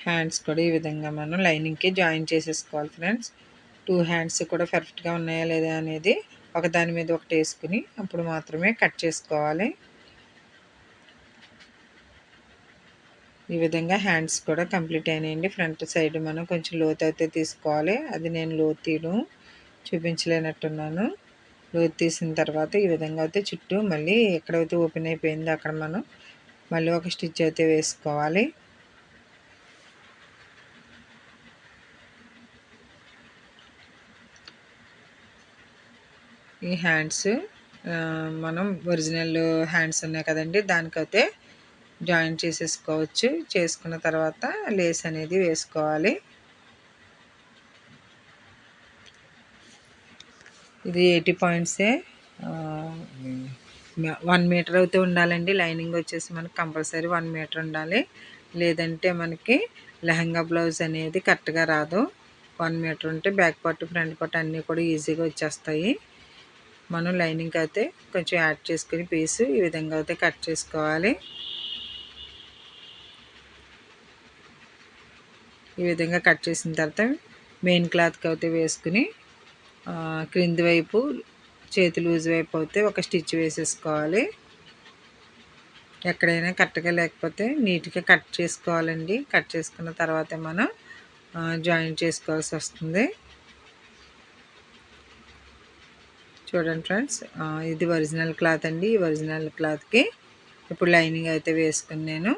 హ్యాండ్స్ కూడా ఈ విధంగా మనం లైనింగ్కి జాయిన్ చేసేసుకోవాలి ఫ్రెండ్స్. 2 హ్యాండ్స్ కూడా పర్ఫెక్ట్గా ఉన్నాయా లేదా అనేది ఒకదాని మీద ఒకటి వేసుకుని అప్పుడు మాత్రమే కట్ చేసుకోవాలి. ఈ విధంగా హ్యాండ్స్ కూడా కంప్లీట్ అయినాయండి. ఫ్రంట్ సైడ్ మనం కొంచెం లోతు అయితే తీసుకోవాలి. అది నేను లోతు తీయడం చూపించలేనట్టున్నాను. లోతు తీసిన తర్వాత ఈ విధంగా అయితే చుట్టూ మళ్ళీ ఎక్కడైతే ఓపెన్ అయిపోయిందో అక్కడ మనం మళ్ళీ ఒక స్టిచ్ అయితే వేసుకోవాలి. ఈ హ్యాండ్స్ మనం ఒరిజినల్ హ్యాండ్స్ ఉన్నాయి కదండి, దానికైతే జాయిన్ చేసేసుకోవచ్చు. చేసుకున్న తర్వాత లేస్ అనేది వేసుకోవాలి. ఇది 80 పాయింట్సే. 1 మీటర్ అయితే ఉండాలండి. లైనింగ్ వచ్చేసి మనకి కంపల్సరీ 1 మీటర్ ఉండాలి. లేదంటే మనకి లెహంగా బ్లౌజ్ అనేది కరెక్ట్గా రాదు. 1 మీటర్ ఉంటే బ్యాక్ పార్ట్ ఫ్రంట్ పార్ట్ అన్నీ కూడా ఈజీగా వచ్చేస్తాయి. మనం లైనింగ్ అయితే కొంచెం యాడ్ చేసుకుని పీసు ఈ విధంగా అయితే కట్ చేసుకోవాలి. ఈ విధంగా కట్ చేసిన తర్వాత మెయిన్ క్లాత్కి అయితే వేసుకుని క్రింది వైపు చేతి లూజ్ వైపు అయితే ఒక స్టిచ్ వేసేసుకోవాలి. ఎక్కడైనా కరెక్ట్గా లేకపోతే నీట్గా కట్ చేసుకోవాలండి. కట్ చేసుకున్న తర్వాతే మనం జాయిన్ చేసుకోవాల్సి వస్తుంది. చూడండి ఫ్రెండ్స్, ఇది ఒరిజినల్ క్లాత్ అండి. ఈ ఒరిజినల్ క్లాత్కి ఇప్పుడు లైనింగ్ అయితే వేసుకుని నేను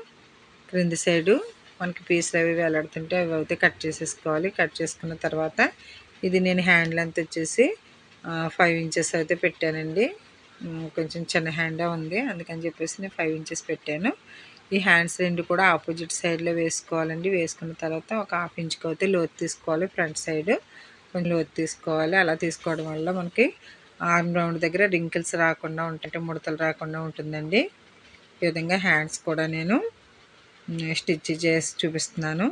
క్రింది సైడు మనకి పీసులు అవి వేలాడుతుంటే అవి అయితే కట్ చేసేసుకోవాలి. కట్ చేసుకున్న తర్వాత ఇది నేను హ్యాండ్ లెంత్ వచ్చేసి 5 ఇంచెస్ అయితే పెట్టానండి. కొంచెం చిన్న హ్యాండే ఉంది, అందుకని చెప్పేసి నేను 5 ఇంచెస్ పెట్టాను. ఈ హ్యాండ్స్ రెండు కూడా ఆపోజిట్ సైడ్లో వేసుకోవాలండి. వేసుకున్న తర్వాత ఒక 1/2 ఇంచుకి అయితే లోతు తీసుకోవాలి. ఫ్రంట్ సైడ్ కొంచెం లోతు తీసుకోవాలి. అలా తీసుకోవడం వల్ల మనకి ఆర్మ్ రౌండ్ దగ్గర రింకిల్స్ రాకుండా ఉంటాయి, ముడతలు రాకుండా ఉంటుందండి. ఈ విధంగా హ్యాండ్స్ కూడా నేను స్టిచ్ చేసి చూపిస్తున్నాను.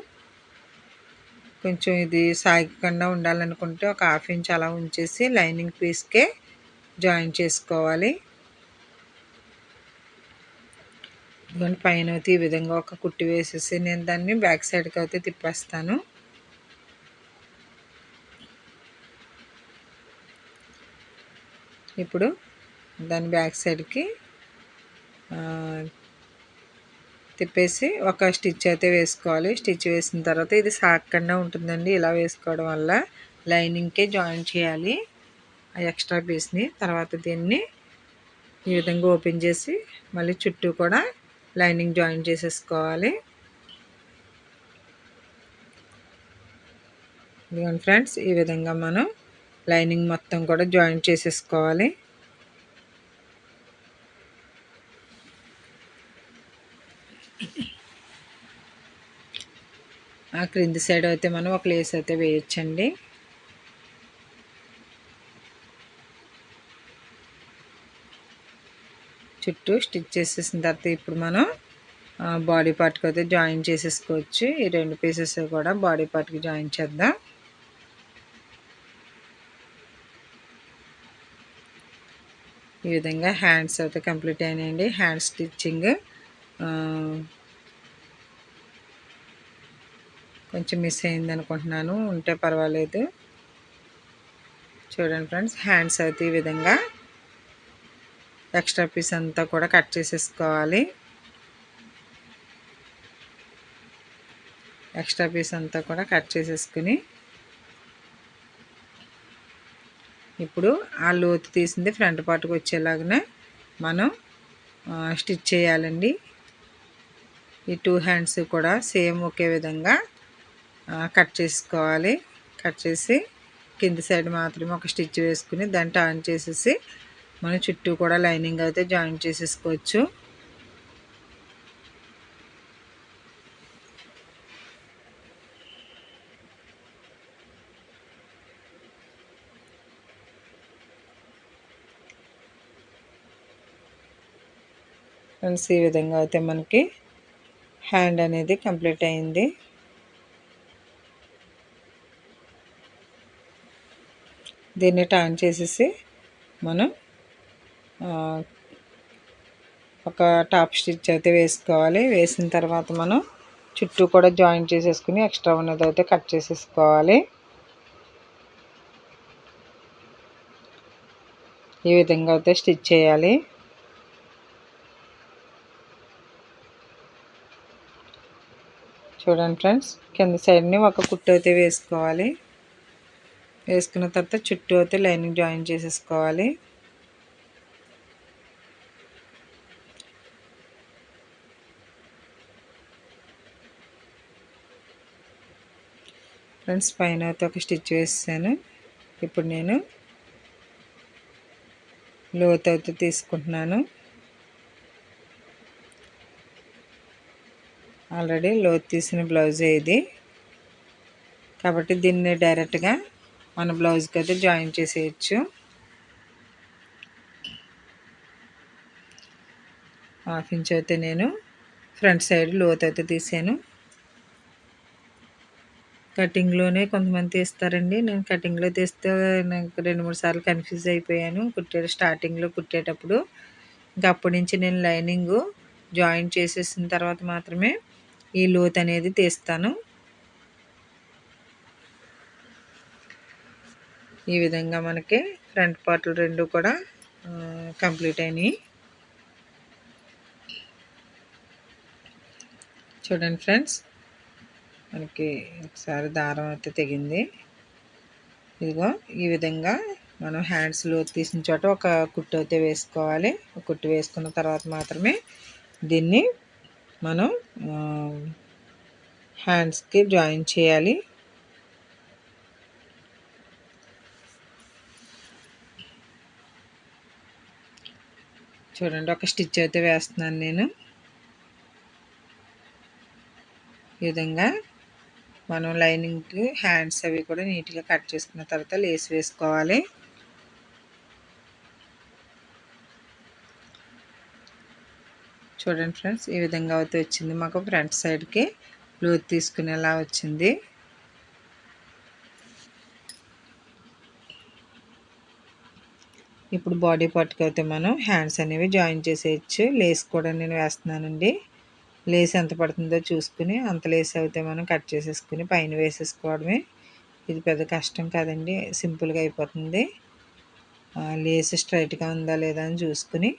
కొంచెం ఇది సాగకుండా ఉండాలనుకుంటే ఒక 1/2 ఇంచ్ అలా ఉంచేసి లైనింగ్ పీస్కే జాయిన్ చేసుకోవాలి. ఇదిగోండి పైన అయితే ఈ విధంగా ఒక కుట్టి వేసేసి నేను దాన్ని బ్యాక్ సైడ్కి అయితే తిప్పేస్తాను. ఇప్పుడు దాని బ్యాక్ సైడ్కి తిప్పేసి ఒక స్టిచ్ అయితే వేసుకోవాలి. స్టిచ్ వేసిన తర్వాత ఇది సాగకుండా ఉంటుందండి. ఇలా వేసుకోవడం వల్ల లైనింగ్కే జాయిన్ చేయాలి ఆ ఎక్స్ట్రా పీస్ని. తర్వాత దీన్ని ఈ విధంగా ఓపెన్ చేసి మళ్ళీ చుట్టూ కూడా లైనింగ్ జాయిన్ చేసేసుకోవాలి. ఇదిగోండి ఫ్రెండ్స్, ఈ విధంగా మనం లైనింగ్ మొత్తం కూడా జాయిన్ చేసేసుకోవాలి. ఆ క్రింది సైడ్ అయితే మనం ఒక లేస్ అయితే వేయచ్చండి. చుట్టూ స్టిచ్ చేసేసిన తర్వాత ఇప్పుడు మనం బాడీ పార్ట్కి అయితే జాయిన్ చేసేసుకోవచ్చు. ఈ 2 పీసెస్ కూడా బాడీ పార్ట్కి జాయిన్ చేద్దాం. ఈ విధంగా హ్యాండ్స్ అయితే కంప్లీట్ అయినాయండి. హ్యాండ్ స్టిచ్చింగ్ కొంచెం మిస్ అయింది అనుకుంటున్నాను, ఉంటే పర్వాలేదు. చూడండి ఫ్రెండ్స్, హ్యాండ్స్ అయితే ఈ విధంగా ఎక్స్ట్రా పీస్ అంతా కూడా కట్ చేసేసుకోవాలి. ఎక్స్ట్రా పీస్ అంతా కూడా కట్ చేసేసుకుని ఇప్పుడు ఆ లోతు తీసింది ఫ్రంట్ పార్ట్కి వచ్చేలాగానే మనం స్టిచ్ చేయాలండి. ఈ 2 హ్యాండ్స్ కూడా సేమ్ ఒకే విధంగా కట్ చేసుకోవాలి. కట్ చేసి కింది సైడ్ మాత్రమే ఒక స్టిచ్ వేసుకుని దాన్ని టర్న్ చేసేసి మనం చుట్టూ కూడా లైనింగ్ అయితే జాయిన్ చేసేసుకోవచ్చు. ఫ్రెండ్స్, ఈ విధంగా అయితే మనకి హ్యాండ్ అనేది కంప్లీట్ అయింది. దీన్ని టర్న్ చేసేసి మనం ఒక టాప్ స్టిచ్ అయితే వేసుకోవాలి. వేసిన తర్వాత మనం చుట్టూ కూడా జాయిన్ చేసేసుకుని ఎక్స్ట్రా ఉన్నది అయితే కట్ చేసేసుకోవాలి. ఈ విధంగా అయితే స్టిచ్ చేయాలి. చూడండి ఫ్రెండ్స్, కింద సైడ్ని ఒక కుట్టు అయితే వేసుకోవాలి. వేసుకున్న తర్వాత చుట్టూ అయితే లైనింగ్ జాయిన్ చేసేసుకోవాలి. ఫ్రెండ్స్, పైన అయితే ఒక స్టిచ్ వేసాను. ఇప్పుడు నేను లోతు అయితే తీసుకుంటున్నాను. ఆల్రెడీ లోతు తీసిన బ్లౌజే ఇది, కాబట్టి దీన్ని డైరెక్ట్గా మన బ్లౌజ్కి అయితే జాయిన్ చేసేయచ్చు. ½ ఇంచ్ అయితే నేను ఫ్రంట్ సైడ్ లోతు అయితే తీసాను. కటింగ్లోనే కొంతమంది తీస్తారండి. నేను కటింగ్లో తీస్తే నాకు 2-3 సార్లు కన్ఫ్యూజ్ అయిపోయాను స్టార్టింగ్లో కుట్టేటప్పుడు. ఇంకా అప్పటి నుంచి నేను లైనింగ్ జాయిన్ చేసేసిన తర్వాత మాత్రమే ఈ లోతు అనేది తీస్తాను. ఈ విధంగా మనకి ఫ్రంట్ పార్ట్లు 2 కూడా కంప్లీట్ అయినాయి. చూడండి ఫ్రెండ్స్, మనకి ఒకసారి దారం అయితే తెగింది. ఇదిగో ఈ విధంగా మనం హ్యాండ్స్ లోతు తీసిన చోట ఒక కుట్టు అయితే వేసుకోవాలి. ఒక కుట్టు వేసుకున్న తర్వాత మాత్రమే దీన్ని మనం హ్యాండ్స్కి జాయిన్ చేయాలి. చూడండి, ఒక స్టిచ్ అయితే వేస్తున్నాను నేను. ఈ విధంగా మనం లైనింగ్కి హ్యాండ్స్ అవి కూడా నీట్గా కట్ చేసుకున్న తర్వాత లేస్ వేసుకోవాలి. చూడండి ఫ్రెండ్స్, ఈ విధంగా అయితే వచ్చింది. మాకు ఫ్రంట్ సైడ్కి లోతు తీసుకునేలా వచ్చింది. ఇప్పుడు బాడీ పార్ట్కి అయితే మనం హ్యాండ్స్ అనేవి జాయిన్ చేసేయచ్చు. లేస్ కూడా నేను వేస్తున్నానండి. లేస్ ఎంత పడుతుందో చూసుకుని అంత లేస్ అయితే మనం కట్ చేసేసుకుని పైన వేసేసుకోవడమే. ఇది పెద్ద కష్టం కాదండి, సింపుల్గా అయిపోతుంది. లేస్ స్ట్రైట్గా ఉందా లేదా అని చూసుకుని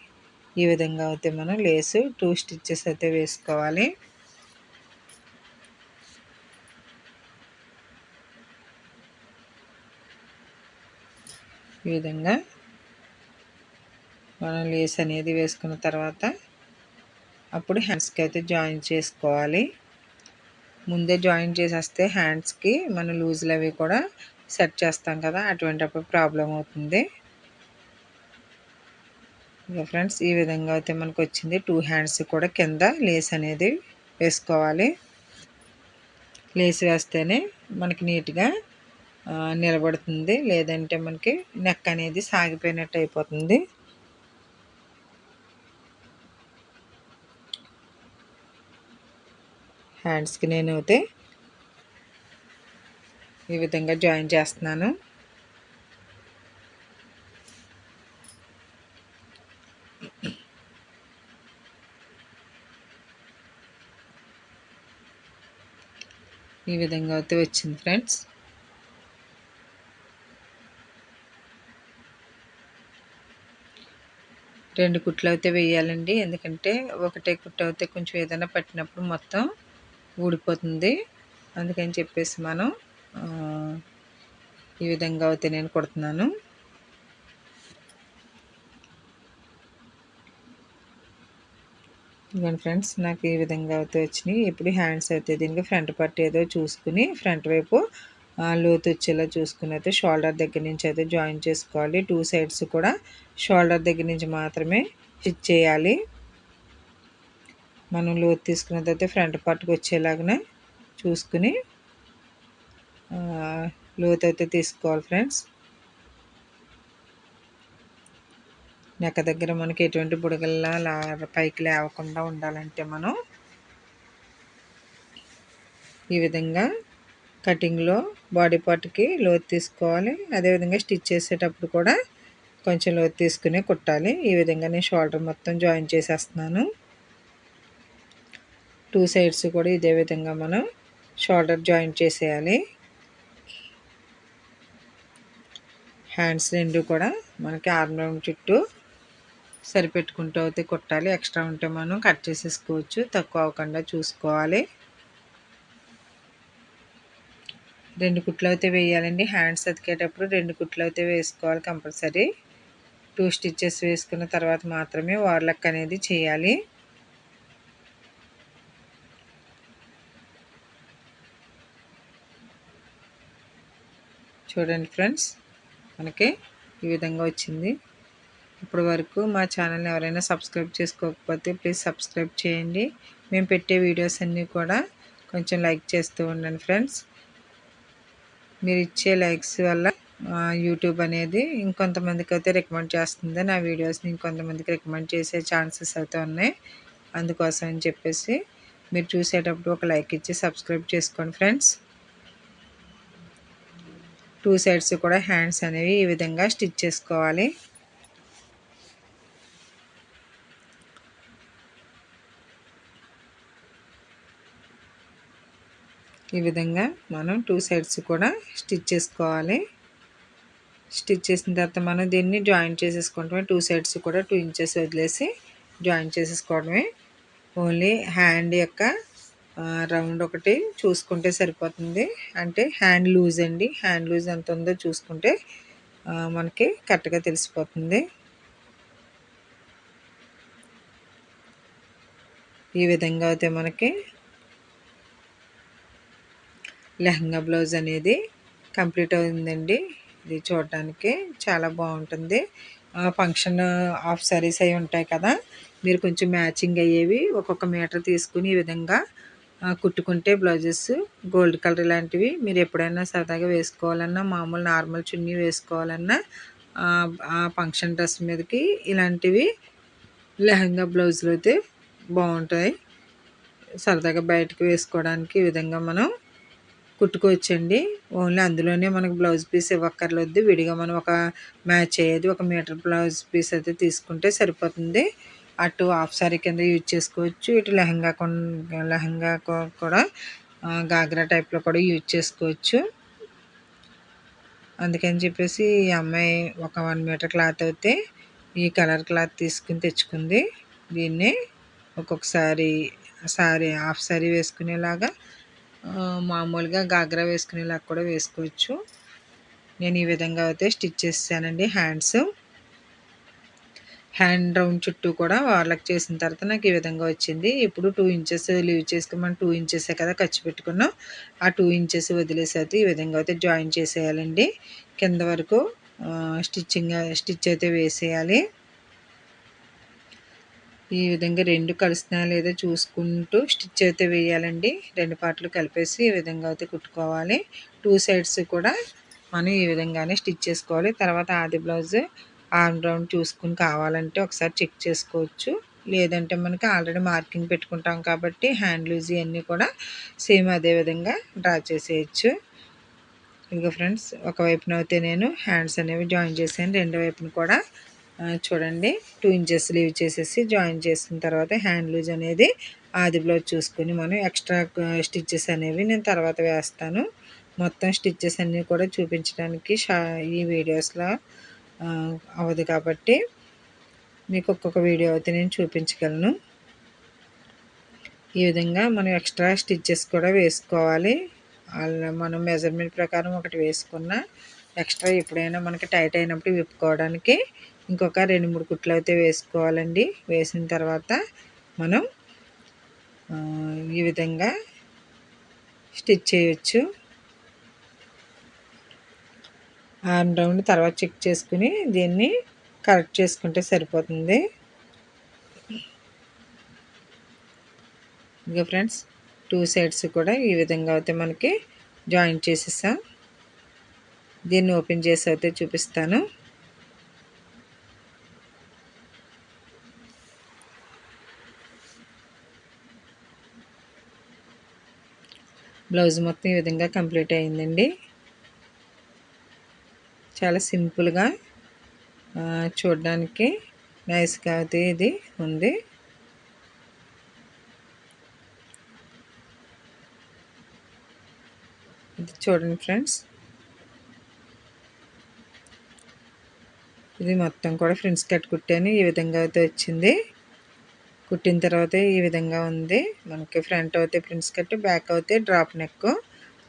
ఈ విధంగా అయితే మనం లేసు 2 స్టిచ్చెస్ అయితే వేసుకోవాలి. ఈ విధంగా మనం లేస్ అనేది వేసుకున్న తర్వాత అప్పుడు హ్యాండ్స్కి అయితే జాయిన్ చేసుకోవాలి. ముందే జాయిన్ చేసేస్తే హ్యాండ్స్కి మనం లూజులు అవి కూడా సెట్ చేస్తాం కదా, అటువంటిప్పుడు ప్రాబ్లం అవుతుంది. ఇక ఫ్రెండ్స్ ఈ విధంగా అయితే మనకు వచ్చింది. 2 హ్యాండ్స్ కూడా కింద లేస్ అనేది వేసుకోవాలి. లేస్ వేస్తేనే మనకి నీట్గా నిలబడుతుంది, లేదంటే మనకి నెక్ అనేది సాగిపోయినట్టు అయిపోతుంది. హ్యాండ్స్కి నేనైతే ఈ విధంగా జాయిన్ చేస్తున్నాను. ఈ విధంగా అయితే వచ్చింది ఫ్రెండ్స్. రెండు కుట్లు అయితే వేయాలండి, ఎందుకంటే ఒకటే కుట్టు అయితే కొంచెం ఏదైనా పట్టినప్పుడు మొత్తం ఊడిపోతుంది. అందుకని చెప్పేసి మనం ఈ విధంగా అయితే నేను కుడుతున్నాను. ఇదిగోండి ఫ్రెండ్స్, నాకు ఈ విధంగా అయితే వచ్చినాయి. ఇప్పుడు హ్యాండ్స్ అయితే దీనికి ఫ్రంట్ పార్ట్ ఏదో చూసుకుని ఫ్రంట్ వైపు లోతు వచ్చేలా చూసుకుని అయితే షోల్డర్ దగ్గర నుంచి అయితే జాయిన్ చేసుకోవాలి. 2 సైడ్స్ కూడా షోల్డర్ దగ్గర నుంచి మాత్రమే స్టిచ్ చేయాలి. మనం లోతు తీసుకున్నది అయితే ఫ్రంట్ పార్ట్కి వచ్చేలాగానే చూసుకుని లోతు అయితే తీసుకోవాలి ఫ్రెండ్స్. నెక్క దగ్గర మనకి ఎటువంటి బుడగల్లా పైకి లేవకుండా ఉండాలంటే మనం ఈ విధంగా కటింగ్లో బాడీ పార్ట్కి లోతు తీసుకోవాలి. అదేవిధంగా స్టిచ్ చేసేటప్పుడు కూడా కొంచెం లోతు తీసుకుని కుట్టాలి. ఈ విధంగా నేను షోల్డర్ మొత్తం జాయిన్ చేసేస్తున్నాను. 2 సైడ్స్ కూడా ఇదే విధంగా మనం షోల్డర్ జాయిన్ చేసేయాలి. హ్యాండ్స్ రెండు కూడా మనకి ఆర్మ్ రౌండ్ చుట్టూ సరిపెట్టుకుంటూ అయితే కుట్టాలి. ఎక్స్ట్రా ఉంటే మనం కట్ చేసేసుకోవచ్చు, తక్కువ అవ్వకుండా చూసుకోవాలి. 2 కుట్లు అయితే వేయాలండి. హ్యాండ్స్ అతికేటప్పుడు 2 కుట్లు అయితే వేసుకోవాలి కంపల్సరీ. 2 స్టిచ్చెస్ వేసుకున్న తర్వాత మాత్రమే ఓవర్లాక్ అనేది చేయాలి. చూడండి ఫ్రెండ్స్, మనకి ఈ విధంగా వచ్చింది. ఇప్పటి వరకు మా ఛానల్ని ఎవరైనా సబ్స్క్రైబ్ చేసుకోకపోతే ప్లీజ్ సబ్స్క్రైబ్ చేయండి. మేము పెట్టే వీడియోస్ అన్నీ కూడా కొంచెం లైక్ చేస్తూ ఉండండి ఫ్రెండ్స్. మీరు ఇచ్చే లైక్స్ వల్ల యూట్యూబ్ అనేది ఇంకొంతమందికి అయితే రికమెండ్ చేస్తుంది. నా వీడియోస్ని ఇంకొంతమందికి రికమెండ్ చేసే ఛాన్సెస్ అయితే ఉన్నాయి. అందుకోసం అని చెప్పేసి మీరు చూసేటప్పుడు ఒక లైక్ ఇచ్చి సబ్స్క్రైబ్ చేసుకోండి ఫ్రెండ్స్. 2 సైడ్స్ కూడా హ్యాండ్స్ అనేవి ఈ విధంగా స్టిచ్ చేసుకోవాలి. ఈ విధంగా మనం 2 సైడ్స్ కూడా స్టిచ్ చేసుకోవాలి. స్టిచ్ చేసిన తర్వాత మనం దీన్ని జాయిన్ చేసేసుకోవడమే. 2 సైడ్స్ కూడా 2 ఇంచెస్ వదిలేసి జాయిన్ చేసేసుకోవడమే. ఓన్లీ హ్యాండ్ యొక్క రౌండ్ ఒకటి చూసుకుంటే సరిపోతుంది. అంటే హ్యాండ్ లూజ్ అండి, హ్యాండ్ లూజ్ ఎంత ఉందో చూసుకుంటే మనకి కరెక్ట్గా తెలిసిపోతుంది. ఈ విధంగా అయితే మనకి లెహంగా బ్లౌజ్ అనేది కంప్లీట్ అవుతుందండి. ఇది చూడడానికి చాలా బాగుంటుంది. ఫంక్షన్ హాఫ్ సారీస్ అవి ఉంటాయి కదా, మీరు కొంచెం మ్యాచింగ్ అయ్యేవి ఒక్కొక్క మీటర్ తీసుకుని ఈ విధంగా కుట్టుకుంటే బ్లౌజెస్ గోల్డ్ కలర్ లాంటివి మీరు ఎప్పుడైనా సరదాగా వేసుకోవాలన్నా, మామూలు నార్మల్ చున్నీ వేసుకోవాలన్నా ఆ ఫంక్షన్ డ్రెస్ మీదకి ఇలాంటివి లెహంగా బ్లౌజులు అయితే బాగుంటాయి. సరదాగా బయటకు వేసుకోవడానికి ఈ విధంగా మనం కుట్టుకోవచ్చండి. ఓన్లీ అందులోనే మనకు బ్లౌజ్ పీస్ ఇవ్వక్కర్లేదు. విడిగా మనం ఒక మ్యాచ్ అయ్యేది 1 మీటర్ బ్లౌజ్ పీస్ అయితే తీసుకుంటే సరిపోతుంది. అటు హాఫ్ సారీ కింద యూజ్ చేసుకోవచ్చు. ఇటు లెహంగా కూడా గాగ్రా టైప్లో కూడా యూజ్ చేసుకోవచ్చు. అందుకని చెప్పేసి ఈ అమ్మాయి ఒక 1 మీటర్ క్లాత్ అయితే ఈ కలర్ క్లాత్ తీసుకుని తెచ్చుకుంది. దీన్ని ఒక్కొక్కసారి హాఫ్ సారీ వేసుకునేలాగా, మామూలుగా గాగ్రా వేసుకునేలాగా కూడా వేసుకోవచ్చు. నేను ఈ విధంగా అయితే స్టిచ్ చేసానండి. హ్యాండ్ రౌండ్ చుట్టూ కూడా వాళ్ళకి చేసిన తర్వాత నాకు ఈ విధంగా వచ్చింది. ఇప్పుడు 2 ఇంచెస్ లీవ్ చేసుకోమని 2 ఇంచెసే కదా ఖర్చు పెట్టుకున్నాం. ఆ 2 ఇంచెస్ వదిలేసి అయితే ఈ విధంగా అయితే జాయిన్ చేసేయాలండి. కింద వరకు స్టిచ్ అయితే వేసేయాలి. ఈ విధంగా 2 కలుస్తున్నాయా లేదో చూసుకుంటూ స్టిచ్ అయితే వేయాలండి. 2 పార్ట్లు కలిపేసి ఈ విధంగా అయితే కుట్టుకోవాలి. 2 సైడ్స్ కూడా మనం ఈ విధంగానే స్టిచ్ చేసుకోవాలి. తర్వాత ఆది బ్లౌజ్ ఆర్మ్ రౌండ్ చూసుకుని కావాలంటే ఒకసారి చెక్ చేసుకోవచ్చు. లేదంటే మనకి ఆల్రెడీ మార్కింగ్ పెట్టుకుంటాం కాబట్టి హ్యాండ్ లూజ్ ఇవన్నీ కూడా సేమ్ అదే విధంగా డ్రా చేసేయచ్చు. ఇదిగో ఫ్రెండ్స్, ఒకవైపున అయితే నేను హ్యాండ్స్ అనేవి జాయిన్ చేశాను. రెండో వైపున కూడా చూడండి 2 ఇంచెస్ లీవ్ చేసేసి జాయిన్ చేసిన తర్వాత హ్యాండ్ లూజ్ అనేది ఆది బ్లౌజ్ చూసుకొని మనం ఎక్స్ట్రా స్టిచ్చెస్ అనేవి నేను తర్వాత వేస్తాను. మొత్తం స్టిచ్చెస్ అన్నీ కూడా చూపించడానికి ఈ వీడియోస్లో అవ్వదు కాబట్టి మీకు ఒక్కొక్క వీడియో అయితే నేను చూపించగలను. ఈ విధంగా మనం ఎక్స్ట్రా స్టిచ్చెస్ కూడా వేసుకోవాలి. మనం మెజర్మెంట్ ప్రకారం ఒకటి వేసుకున్న ఎక్స్ట్రా ఎప్పుడైనా మనకి టైట్ అయినప్పుడు విప్పుకోవడానికి ఇంకొక 2-3 కుట్లు అయితే వేసుకోవాలండి. వేసిన తర్వాత మనం ఈ విధంగా స్టిచ్ చేయొచ్చు. ఆర్మ్ రౌండ్ తర్వాత చెక్ చేసుకుని దీన్ని కరెక్ట్ చేసుకుంటే సరిపోతుంది. ఇంకా ఫ్రెండ్స్, 2 సైడ్స్ కూడా ఈ విధంగా అయితే మనకి జాయిన్ చేసేసాం. దీన్ని ఓపెన్ చేసి అయితే చూపిస్తాను. బ్లౌజ్ మొత్తం ఈ విధంగా కంప్లీట్ అయిందండి. చాలా సింపుల్గా చూడడానికి నైస్గా అయితే ఇది ఉంది. ఇది చూడండి ఫ్రెండ్స్, ఇది మొత్తం కూడా ఫ్రిన్స్ కట్ కుట్టాను. ఈ విధంగా అయితే వచ్చింది. కుట్టిన తర్వాత ఈ విధంగా ఉంది. మనకి ఫ్రంట్ అయితే ప్రిన్స్ కట్, బ్యాక్ అయితే డ్రాప్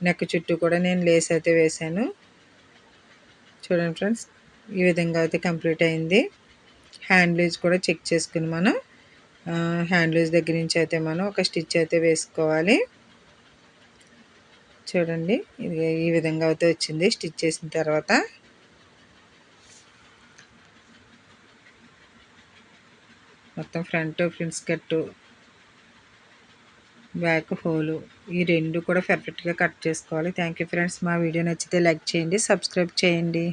నెక్ చుట్టూ కూడా నేను లేస్ అయితే వేసాను. చూడండి ఫ్రెండ్స్, ఈ విధంగా అయితే కంప్లీట్ అయింది. హ్యాండ్ లూజ్ కూడా చెక్ చేసుకుని మనం హ్యాండ్ లూజ్ దగ్గర నుంచి అయితే మనం ఒక స్టిచ్ అయితే వేసుకోవాలి. చూడండి, ఇది ఈ విధంగా అయితే వచ్చింది. స్టిచ్ చేసిన తర్వాత మొత్తం front prince cut, back hole ఈ 2 కూడా పర్ఫెక్ట్గా కట్ చేసుకోవాలి. Thank you friends. మా వీడియో నచ్చితే లైక్ చేయండి, సబ్స్క్రైబ్ చేయండి.